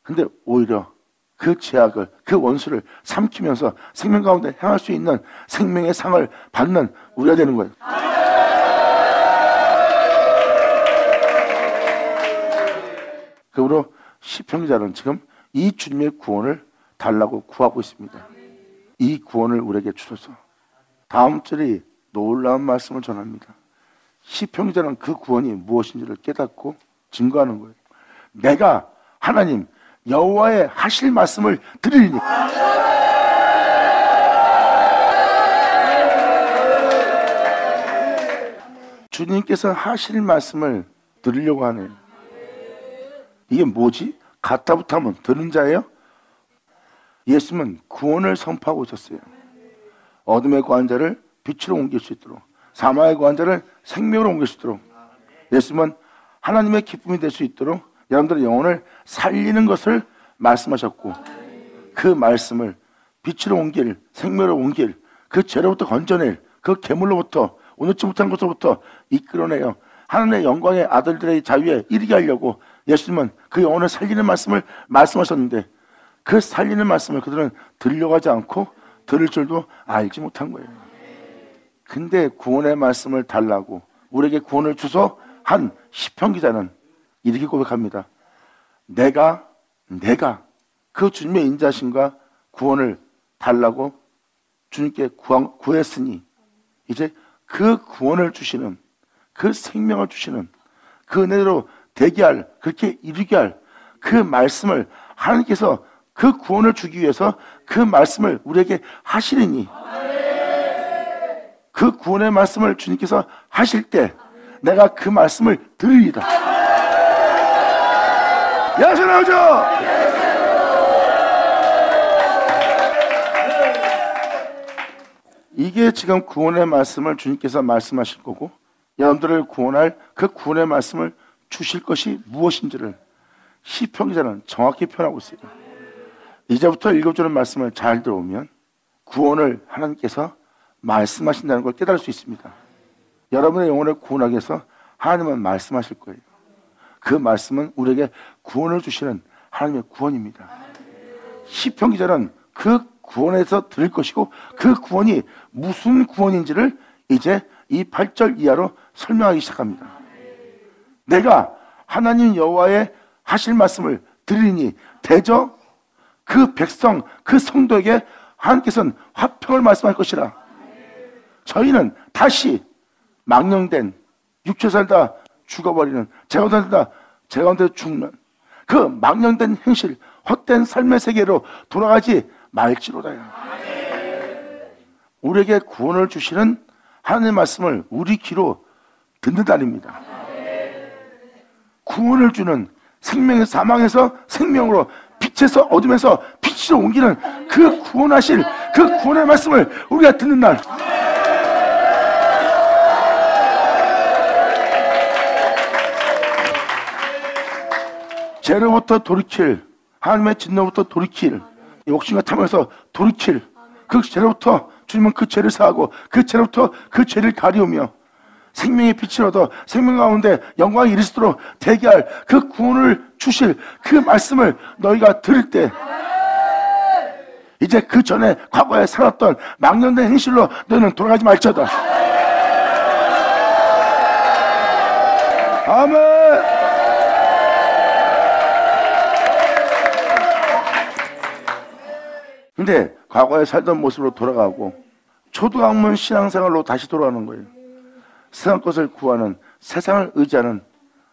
근데 오히려 그 죄악을, 그 원수를 삼키면서 생명 가운데 행할 수 있는 생명의 상을 받는 우리가 되는 거예요. 그러므로 시편 기자는 지금 이 주님의 구원을 달라고 구하고 있습니다. 이 구원을 우리에게 주소서. 다음 절이 놀라운 말씀을 전합니다. 시편기자는 그 구원이 무엇인지를 깨닫고 증거하는 거예요. 내가 하나님 여호와의 하실 말씀을 들으리니. 주님께서 하실 말씀을 들으려고 하네요. 이게 뭐지? 가타부터 하면 들은 자예요? 예수님은 구원을 선포하고 있었어요. 어둠에 거한 자를 빛으로 옮길 수 있도록, 사망에 거한 자를 생명으로 옮길 수 있도록, 예수님은 하나님의 기쁨이 될 수 있도록 여러분들의 영혼을 살리는 것을 말씀하셨고, 그 말씀을 빛으로 옮길, 생명으로 옮길, 그 죄로부터 건져낼, 그 괴물로부터, 오늘치 못한 것으로부터 이끌어내요 하나님의 영광의 아들들의 자유에 이르게 하려고 예수님은 그 영혼을 살리는 말씀을 말씀하셨는데, 그 살리는 말씀을 그들은 들으려고 하지 않고 들을 줄도 알지 못한 거예요. 근데 구원의 말씀을 달라고 우리에게 구원을 주소 한 시편 기자는 이렇게 고백합니다. 내가 그 주님의 인자심과 구원을 달라고 주님께 구했으니 이제 그 구원을 주시는, 그 생명을 주시는, 그 은혜로 되게 할, 그렇게 이루게 할 그 말씀을 하나님께서 그 구원을 주기 위해서 그 말씀을 우리에게 하시리니, 그 구원의 말씀을 주님께서 하실 때 내가 그 말씀을 들으리다. 야서 나오죠? 이게 지금 구원의 말씀을 주님께서 말씀하실 거고, 여러분들을 구원할 그 구원의 말씀을 주실 것이 무엇인지를 시편 기자는 정확히 표현하고 있어요. 이제부터 읽어주는 말씀을 잘 들어오면 구원을 하나님께서 말씀하신다는 걸 깨달을 수 있습니다. 여러분의 영혼을 구원하기 위해서 하나님은 말씀하실 거예요. 그 말씀은 우리에게 구원을 주시는 하나님의 구원입니다. 시편 기자는 그 구원에서 들을 것이고, 그 구원이 무슨 구원인지를 이제 이 8절 이하로 설명하기 시작합니다. 내가 하나님 여호와의 하실 말씀을 들으니 대저 그 백성, 그 성도에게 하나님께서는 화평을 말씀할 것이라. 저희는 다시 망령된, 육체 살다 죽어버리는, 제 가운데 죽는 그 망령된 행실, 헛된 삶의 세계로 돌아가지 말지로다요. 우리에게 구원을 주시는 하나님의 말씀을 우리 귀로 듣는다입니다. 구원을 주는, 생명에서 사망에서 생명으로, 빛에서 어둠에서 빛으로 옮기는 그 구원하실 그 구원의 말씀을 우리가 듣는 날, 죄로부터 돌이킬, 하나님의 진노로부터 돌이킬, 욕심과 탐에서 돌이킬 그 죄로부터 주님은 그 죄를 사하고 그 죄로부터 그 죄를 가리우며 생명의 빛을 얻어 생명 가운데 영광이 이를 수 있도록 되게 할 그 구원을 주실 그 말씀을 너희가 들을 때, 이제 그 전에 과거에 살았던 망령된 행실로 너희는 돌아가지 말지어다. 아멘. 근데 과거에 살던 모습으로 돌아가고 초등학문 신앙생활로 다시 돌아가는 거예요. 세상 것을 구하는, 세상을 의지하는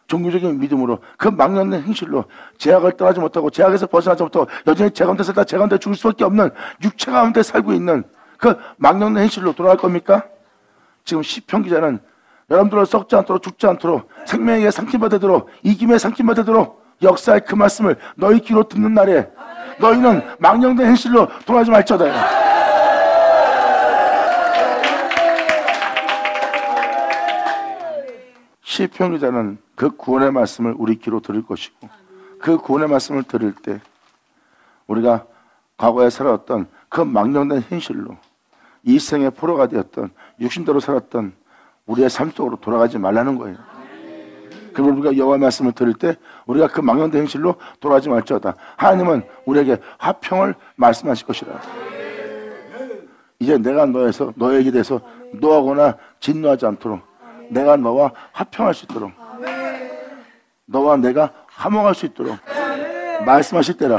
종교적인 믿음으로, 그 망령된 행실로 죄악을 떠나지 못하고 죄악에서 벗어나지 못하고 여전히 죄 가운데 살다 죄 가운데 죽을 수밖에 없는 육체 가운데 살고 있는 그 망령된 행실로 돌아갈 겁니까? 지금 시편 기자는 여러분들을 썩지 않도록, 죽지 않도록, 생명에게 상kim받도록, 이김에 상kim받도록 역사의 그 말씀을 너희 귀로 듣는 날에 너희는 망령된 행실로 돌아가지 말지어다. 시편 기자는 그 구원의 말씀을 우리 귀로 들을 것이고, 그 구원의 말씀을 들을 때 우리가 과거에 살아왔던 그 망령된 행실로, 이 생의 포로가 되었던 육신대로 살았던 우리의 삶 속으로 돌아가지 말라는 거예요. 그리고 우리가 여호와의 말씀을 들을 때 우리가 그 망령된 행실로 돌아가지 말지어다. 하나님은 우리에게 화평을 말씀하실 것이라. 이제 내가 너에게 대해서 노하거나 진노하지 않도록, 내가 너와 화평할 수 있도록, 너와 내가 화목할 수 있도록 말씀하실 때라.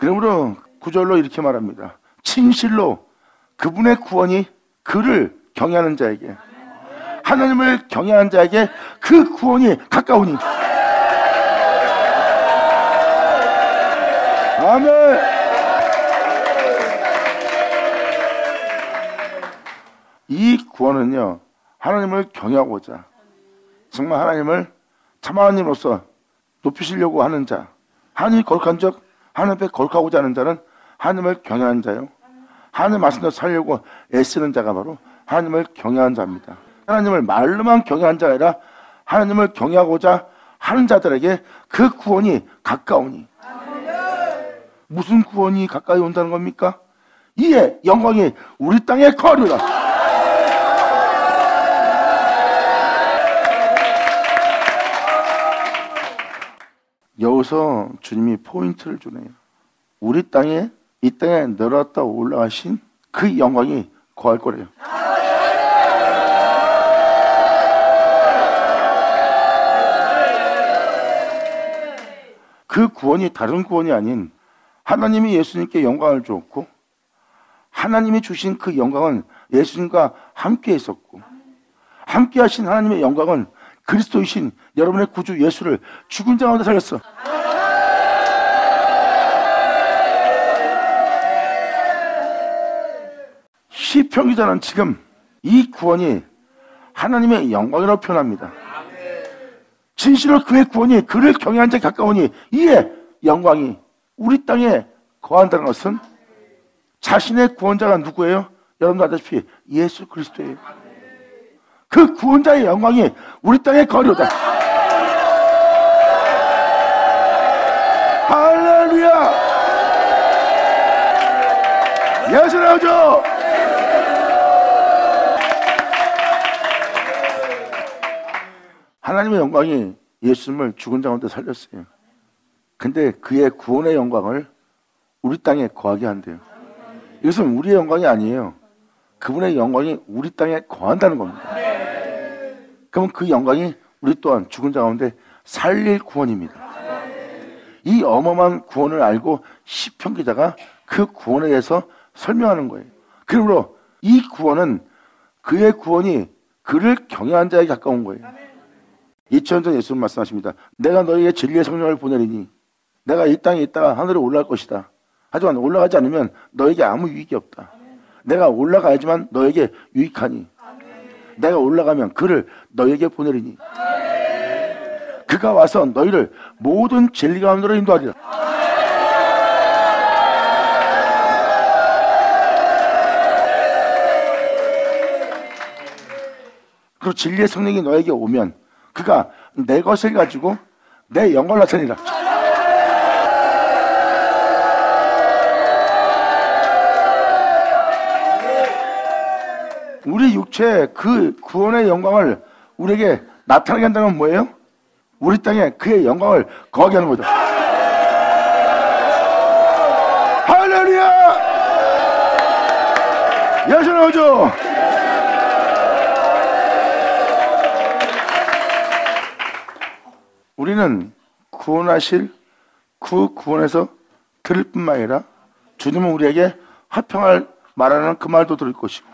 그러므로 구절로 이렇게 말합니다. 진실로 그분의 구원이 그를 경외하는 자에게, 하나님을 경외하는 자에게 그 구원이 가까우니. 아멘. 이 구원은요, 하나님을 경외하고자 정말 하나님을 참 하나님으로서 높이시려고 하는 자, 하나님이 거룩한 적 하나님 앞에 거룩하고자 하는 자는 하나님을 경외하는 자요, 하나님 말씀대로 살려고 애쓰는 자가 바로 하나님을 경외하는 자입니다. 하나님을 말로만 경외하는 자가 아니라 하나님을 경외하고자 하는 자들에게 그 구원이 가까우니. 무슨 구원이 가까이 온다는 겁니까? 이에 영광이 우리 땅에 거하리라. 여기서 주님이 포인트를 주네요. 우리 땅에, 이 땅에 내려왔다 올라가신 그 영광이 거할 거래요. 그 구원이 다른 구원이 아닌 하나님이 예수님께 영광을 주었고, 하나님이 주신 그 영광은 예수님과 함께 있었고, 함께 하신 하나님의 영광은 그리스도이신 여러분의 구주 예수를 죽은 자 가운데 살렸어. 시편 기자는 지금 이 구원이 하나님의 영광이라고 표현합니다. 진실로 그의 구원이 그를 경외한 자에 가까우니 이에 영광이 우리 땅에 거한다는 것은 자신의 구원자가 누구예요? 여러분도 아다시피 예수 그리스도예요. 그 구원자의 영광이 우리 땅에 거하리로다. 할렐루야. 예수 나오죠. 하나님의 영광이 예수님을 죽은 자 가운데 살렸어요. 근데 그의 구원의 영광을 우리 땅에 거하게 한대요. 이것은 우리의 영광이 아니에요. 그분의 영광이 우리 땅에 거한다는 겁니다. 그럼 그 영광이 우리 또한 죽은 자 가운데 살릴 구원입니다. 이 어마어마한 구원을 알고 시편 기자가 그 구원에 대해서 설명하는 거예요. 그러므로 이 구원은, 그의 구원이 그를 경외한 자에 가까운 거예요. 2000년 전 예수님 말씀하십니다. 내가 너희에게 진리의 성령을 보내리니 내가 이 땅에 있다가 하늘에 올라갈 것이다. 하지만 올라가지 않으면 너에게 아무 유익이 없다. 내가 올라가야지만 너에게 유익하니 내가 올라가면 그를 너에게 보내리니 그가 와서 너희를 모든 진리 가운데로 인도하리라. 그리고 진리의 성령이 너에게 오면 그가 내 것을 가지고 내 영광을 나타내리라. 우리 육체의 그 구원의 영광을 우리에게 나타나게 한다는 건 뭐예요? 우리 땅에 그의 영광을 거하게 하는 거죠. 할렐루야! 예수 나오죠? 우리는 구원하실 그 구원에서 들을 뿐만 아니라 주님은 우리에게 화평할 말하는 그 말도 들을 것이고,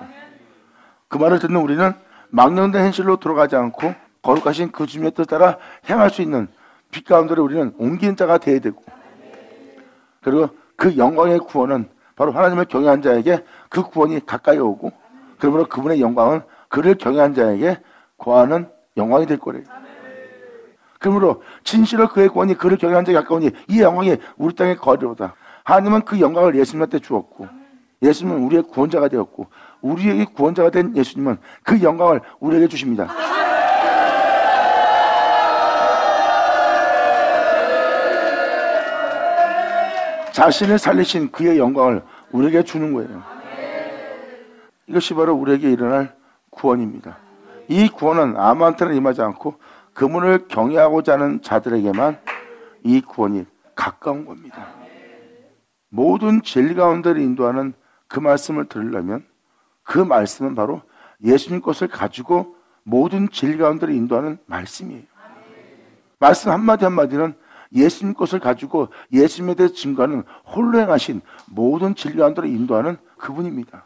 그 말을 듣는 우리는 망령된 현실로 돌아가지 않고 거룩하신 그 주님의 뜻 따라 행할 수 있는 빛 가운데로 우리는 옮기는 자가 되어야 되고, 그리고 그 영광의 구원은 바로 하나님을 경외한 자에게 그 구원이 가까이 오고, 그러므로 그분의 영광은 그를 경외한 자에게 거하는 영광이 될 거래요. 그러므로 진실로 그의 구원이 그를 경외한 자에 가까우니 이 영광이 우리 땅에 거하리로다. 하나님은 그 영광을 예수님한테 주었고, 예수님은 우리의 구원자가 되었고, 우리에게 구원자가 된 예수님은 그 영광을 우리에게 주십니다. 자신을 살리신 그의 영광을 우리에게 주는 거예요. 이것이 바로 우리에게 일어날 구원입니다. 이 구원은 아무한테나 임하지 않고 그분을 경외하고자 하는 자들에게만 이 구원이 가까운 겁니다. 모든 진리 가운데를 인도하는 그 말씀을 들으려면 그 말씀은 바로 예수님 것을 가지고 모든 진리 가운데를 인도하는 말씀이에요. 말씀 한마디 한마디는 예수님 것을 가지고 예수님에 대해서 증거하는 홀로 행하신 모든 진리 가운데로 인도하는 그분입니다.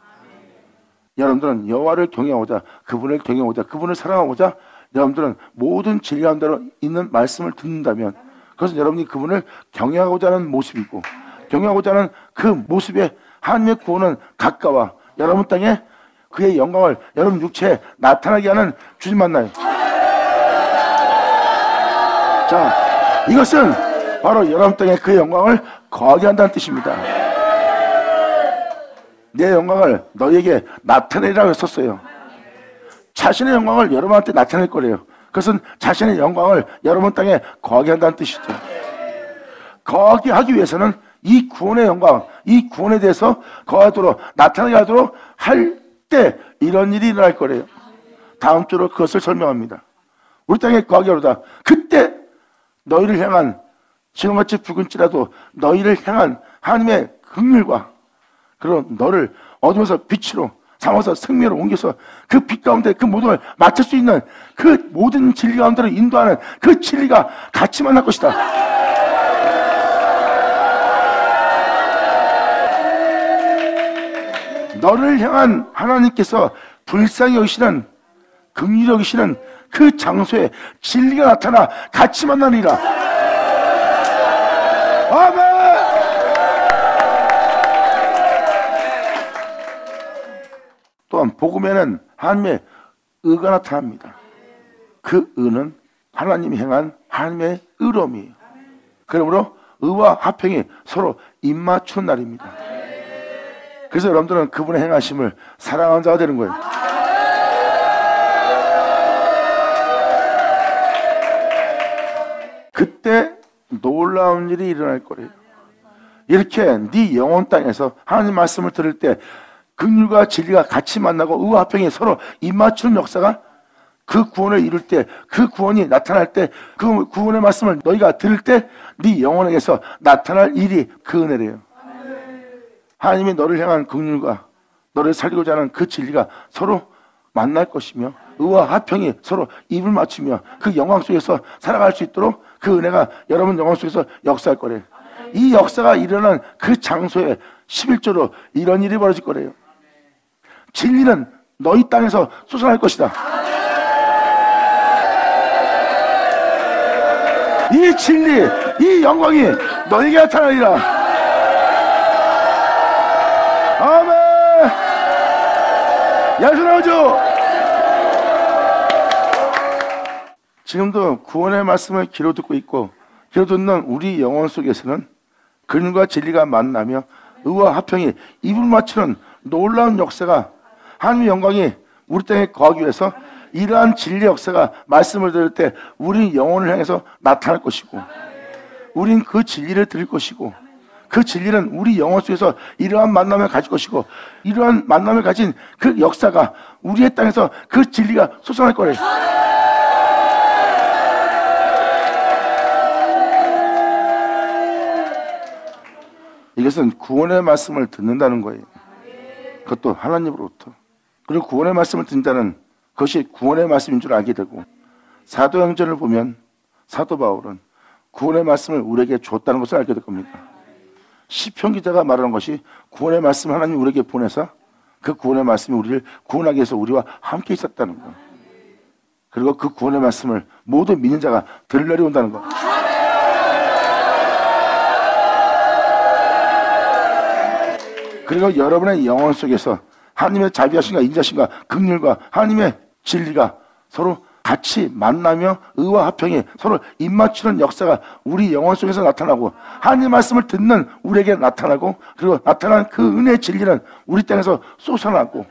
여러분들은 여호와를 경외하고자, 그분을 경외하고자, 그분을 사랑하고자 여러분들은 모든 진리 가운데로 있는 말씀을 듣는다면 그것은 여러분이 그분을 경외하고자 하는 모습이고, 경외하고자 하는 그 모습에 하나님의 구원은 가까워 여러분 땅에 그의 영광을 여러분 육체에 나타나게 하는 주님 만나요. 자, 이것은 바로 여러분 땅에 그의 영광을 거하게 한다는 뜻입니다. 내 영광을 너희에게 나타내라고 했었어요. 자신의 영광을 여러분한테 나타낼 거래요. 그것은 자신의 영광을 여러분 땅에 거하게 한다는 뜻이죠. 거하게 하기 위해서는 이 구원의 영광, 이 구원에 대해서 거하도록 나타나게 하도록 할 때 이런 일이 일어날 거래요. 다음 주로 그것을 설명합니다. 우리 땅에 거하게 하려다 그때 너희를 향한 지금같이 붉은지라도 너희를 향한 하나님의 긍휼과 그런 너를 어둠에서 빛으로 삼아서 생명으로 옮겨서 그 빛 가운데 그 모든 걸 맞출 수 있는 그 모든 진리 가운데로 인도하는 그 진리가 같이 만날 것이다. 너를 향한 하나님께서 불쌍히 여기시는 긍휼히 여기시는 그 장소에 진리가 나타나 같이 만나리라. 아멘. 또한 복음에는 하나님의 의가 나타납니다. 그 의는 하나님이 행한 하나님의 의로움이에요. 그러므로 의와 화평이 서로 입맞추는 날입니다. 그래서 여러분들은 그분의 행하심을 사랑하는 자가 되는 거예요. 그때 놀라운 일이 일어날 거예요. 이렇게 네 영혼 땅에서 하나님 말씀을 들을 때 긍휼과 진리가 같이 만나고 의와 화평이 서로 입맞추는 역사가 그 구원을 이룰 때, 그 구원이 나타날 때, 그 구원의 말씀을 너희가 들을 때 네 영혼에게서 나타날 일이 그 은혜래요. 하나님이 너를 향한 긍휼과 너를 살리고자 하는 그 진리가 서로 만날 것이며 의와 화평이 서로 입을 맞추며 그 영광 속에서 살아갈 수 있도록 그 은혜가 여러분 영광 속에서 역사할 거래요. 이 역사가 일어난 그 장소에 11조로 이런 일이 벌어질 거래요. 진리는 너희 땅에서 솟아날 것이다. 이 진리, 이 영광이 너에게 나타나리라. 아멘. 야수나오죠. 지금도 구원의 말씀을 귀로 듣고 있고 귀로 듣는 우리 영혼 속에서는 근과 진리가 만나며 의와 화평이 입을 맞추는 놀라운 역사가 하나님의 영광이 우리 땅에 거하기 위해서 이러한 진리 역사가 말씀을 들을 때 우리 영혼을 향해서 나타날 것이고 우린 그 진리를 들을 것이고 그 진리는 우리 영혼 속에서 이러한 만남을 가질 것이고 이러한 만남을 가진 그 역사가 우리의 땅에서 그 진리가 솟아날 거래요. 이것은 구원의 말씀을 듣는다는 거예요. 그것도 하나님으로부터. 그리고 구원의 말씀을 듣는다는 그것이 구원의 말씀인 줄 알게 되고 사도행전을 보면 사도 바울은 구원의 말씀을 우리에게 줬다는 것을 알게 될 겁니다. 시편 기자가 말하는 것이 구원의 말씀을 하나님이 우리에게 보내서 그 구원의 말씀이 우리를 구원하기 위해서 우리와 함께 있었다는 것. 그리고 그 구원의 말씀을 모든 믿는 자가 들으려 온다는 것. 그리고 여러분의 영혼 속에서 하나님의 자비하심과 인자심과 긍휼과 하나님의 진리가 서로 같이 만나며 의와 화평이 서로 입맞추는 역사가 우리 영혼 속에서 나타나고 하나님의 말씀을 듣는 우리에게 나타나고 그리고 나타난 그 은혜의 진리는 우리 땅에서 솟아나고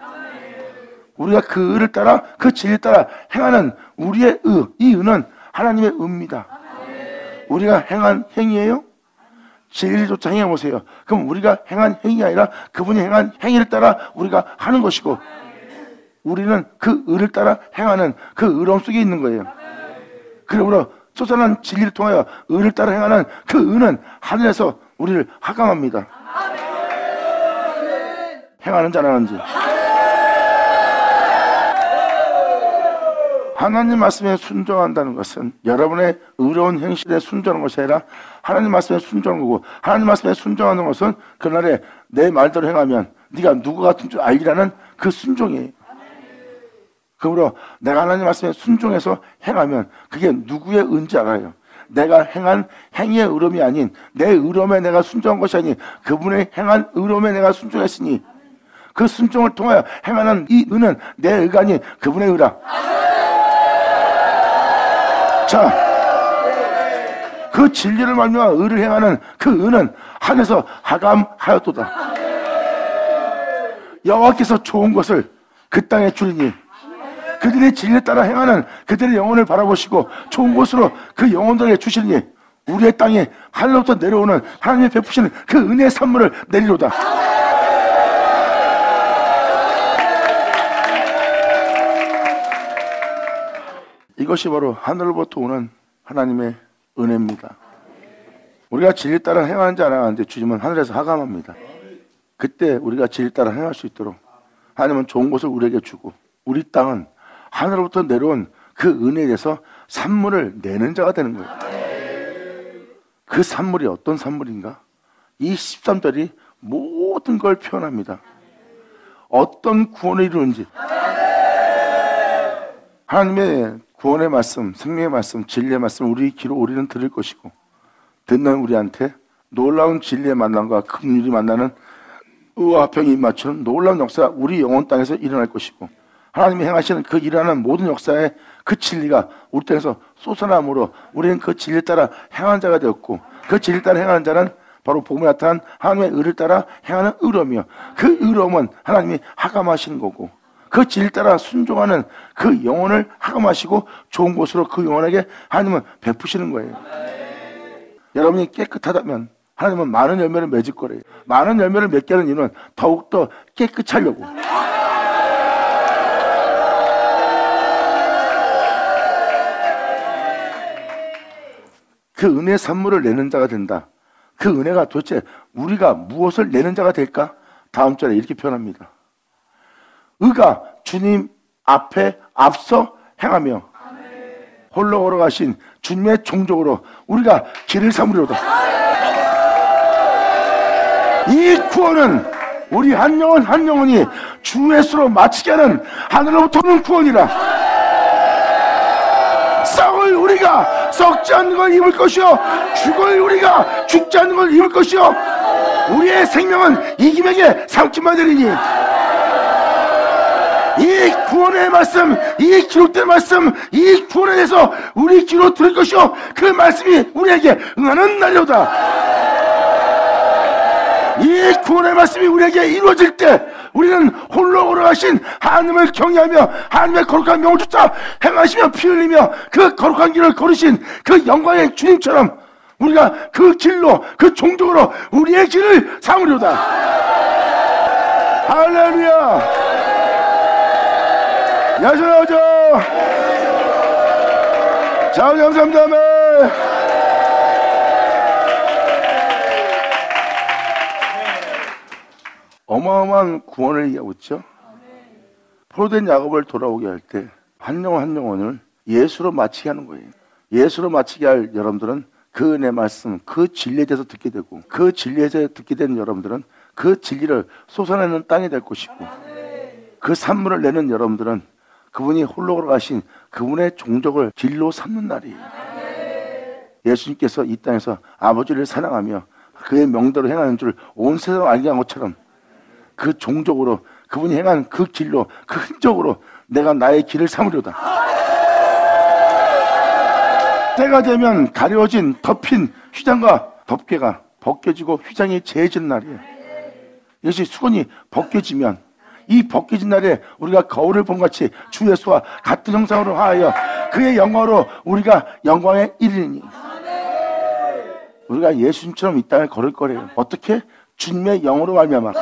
우리가 그 의를 따라 그 진리를 따라 행하는 우리의 의, 이 의는 하나님의 의입니다. 우리가 행한 행위예요? 진리조차 행해보세요. 그럼 우리가 행한 행위가 아니라 그분이 행한 행위를 따라 우리가 하는 것이고 우리는 그 의를 따라 행하는 그 의로움 속에 있는 거예요. 그러므로 솟아난 진리를 통하여 의를 따라 행하는 그 의는 하늘에서 우리를 하강합니다. 행하는지 안 하는지. 하나님 말씀에 순종한다는 것은 여러분의 의로운 행실에 순종하는 것이 아니라 하나님 말씀에 순종하는 거고, 하나님 말씀에 순종하는 것은 그날에 내 말대로 행하면 네가 누구 같은 줄 알기라는 그 순종이에요. 그러므로 내가 하나님 말씀에 순종해서 행하면 그게 누구의 은지 알아요. 내가 행한 행위의 의로움이 아닌 내 의로움에 내가 순종한 것이 아닌 그분의 행한 의로움에 내가 순종했으니 그 순종을 통하여 행하는 이 의는 내 의가 아닌 그분의 의라. 자, 그 진리를 말미암아 의를 행하는 그 의는 하늘에서 하감하였도다. 여호와께서 좋은 것을 그 땅에 주리니 그들의 진리에 따라 행하는 그들의 영혼을 바라보시고 좋은 곳으로 그 영혼들에게 주시니 우리의 땅에 하늘로부터 내려오는 하나님의 베푸시는 그 은혜의 산물을 내리로다. 이것이 바로 하늘로부터 오는 하나님의 은혜입니다. 우리가 진리 따라 행하는지 안 행하는지 주님은 하늘에서 하감합니다. 그때 우리가 진리 따라 행할 수 있도록 하나님은 좋은 것을 우리에게 주고 우리 땅은 하늘로부터 내려온 그 은혜에 대해서 산물을 내는 자가 되는 거예요. 그 산물이 어떤 산물인가? 이 13절이 모든 걸 표현합니다. 어떤 구원을 이루는지, 하나님의 구원의 말씀, 생명의 말씀, 진리의 말씀 우리 귀로 우리는 들을 것이고 듣는 우리한테 놀라운 진리의 만남과 긍휼이 만나는 의와 화평이 입맞추는 놀라운 역사가 우리 영혼 땅에서 일어날 것이고 하나님이 행하시는 그 일하는 모든 역사의 그 진리가 우리 땅에서 솟아남으로 우리는 그 진리에 따라 행하는 자가 되었고 그 진리에 따라 행하는 자는 바로 복음에 나타난 하나님의 의를 따라 행하는 의로움이요. 그 의로움은 하나님이 하감하시는 거고 그 진리에 따라 순종하는 그 영혼을 하감하시고 좋은 곳으로 그 영혼에게 하나님은 베푸시는 거예요. 여러분이 깨끗하다면 하나님은 많은 열매를 맺을 거래요. 많은 열매를 맺게 하는 이유는 더욱더 깨끗하려고. 그 은혜의 산물을 내는 자가 된다. 그 은혜가 도대체 우리가 무엇을 내는 자가 될까? 다음 절에 이렇게 표현합니다. 의가 주님 앞에 앞서 행하며 홀로 걸어가신 주님의 종족으로 우리가 길을 삼으려다. 이 구원은 우리 한 영혼 한 영혼이 주 예수로 마치게 하는 하늘로부터 오는 구원이라. 썩을 우리가 썩지 않는 걸 입을 것이요 죽을 우리가 죽지 않는 걸 입을 것이요 우리의 생명은 이김에게 삼킴만 되리니. 이 구원의 말씀, 이 기록된 말씀, 이 구원에 대해서 우리 귀로 들을 것이요 그 말씀이 우리에게 응하는 날이로다. 이 구원의 말씀이 우리에게 이루어질 때 우리는 홀로 걸어가신 하나님을 경외하며 하나님의 거룩한 명을 쫓아 행하시며 피 흘리며 그 거룩한 길을 걸으신 그 영광의 주님처럼 우리가 그 길로 그 종족으로 우리의 길을 삼으려다. 할렐루야. 야전하죠. 자, 감사합니다. 아멘. 어마어마한 구원을 얘기하고 있죠. 포로된 야곱을 돌아오게 할 때 한 영혼 한 영혼을 예수로 마치게 하는 거예요. 예수로 마치게 할 여러분들은 그 은혜 말씀, 그 진리에 대해서 듣게 되고 그 진리에 대해서 듣게 된 여러분들은 그 진리를 쏟아내는 땅이 될 것이고 그 산물을 내는 여러분들은 그분이 홀로 걸어가신 그분의 종족을 길로 삼는 날이에요. 예수님께서 이 땅에서 아버지를 사랑하며 그의 명대로 행하는 줄 온 세상을 알게 한 것처럼 그 종족으로 그분이 행한 그 길로 그 흔적으로 내가 나의 길을 삼으려다. 때가 되면 가려진 덮인 휘장과 덮개가 벗겨지고 휘장이 재해진 날이에요. 이것이 수건이 벗겨지면 이 벗겨진 날에 우리가 거울을 본 같이 주 예수와 같은 형상으로 하여 그의 영광으로 우리가 영광에 이르니 우리가 예수님처럼 이 땅을 걸을 거래요. 어떻게? 주님의 영으로 말미암아.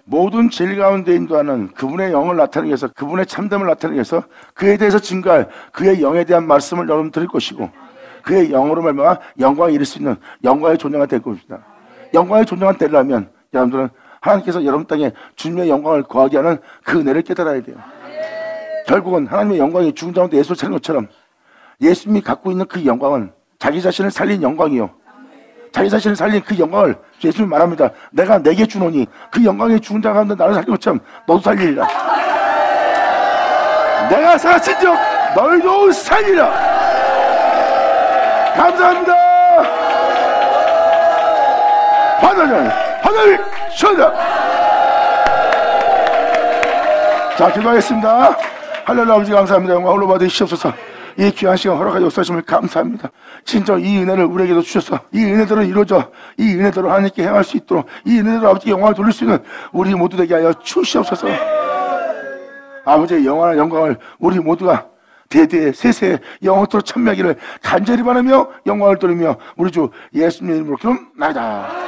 모든 진리 가운데 인도하는 그분의 영을 나타내기 위해서 그분의 참됨을 나타내기 위해서 그에 대해서 증거할 그의 영에 대한 말씀을 여러분 드릴 것이고 그의 영으로 말미암아 영광에 이를 수 있는 영광의 존재가 될 것입니다. 영광의 존재가 되려면 여러분들은 하나님께서 여러분 땅에 주님의 영광을 거하게 하는 그 은혜를 깨달아야 돼요. 결국은 하나님의 영광이 죽은 자운데 예수를 찾는 것처럼 예수님이 갖고 있는 그 영광은 자기 자신을 살린 영광이요. 자기 자신을 살린 그 영광을 예수님이 말합니다. 내가 내게 주노니 그 영광이 죽은 자 가운데 나를 살린 것처럼 너도 살리리라. 내가 살았은즉 너희도 살리라. 감사합니다. 하나님 전하. 자, 기도하겠습니다. 할렐루야. 아버지 감사합니다. 영광 홀로 받으시옵소서. 이 귀한 시간 허락하여 역사하심을 감사합니다. 진짜 이 은혜를 우리에게도 주셔서 이 은혜대로 이루어져 이 은혜대로 하나님께 행할 수 있도록 이 은혜대로 아버지께 영광을 돌릴 수 있는 우리 모두 되게 하여 주시옵소서. 아버지의 영원한 영광을 우리 모두가 대대 세세 영원토록 찬미하기를 간절히 바라며 영광을 돌리며 우리 주 예수님 이름으로 기도합니다.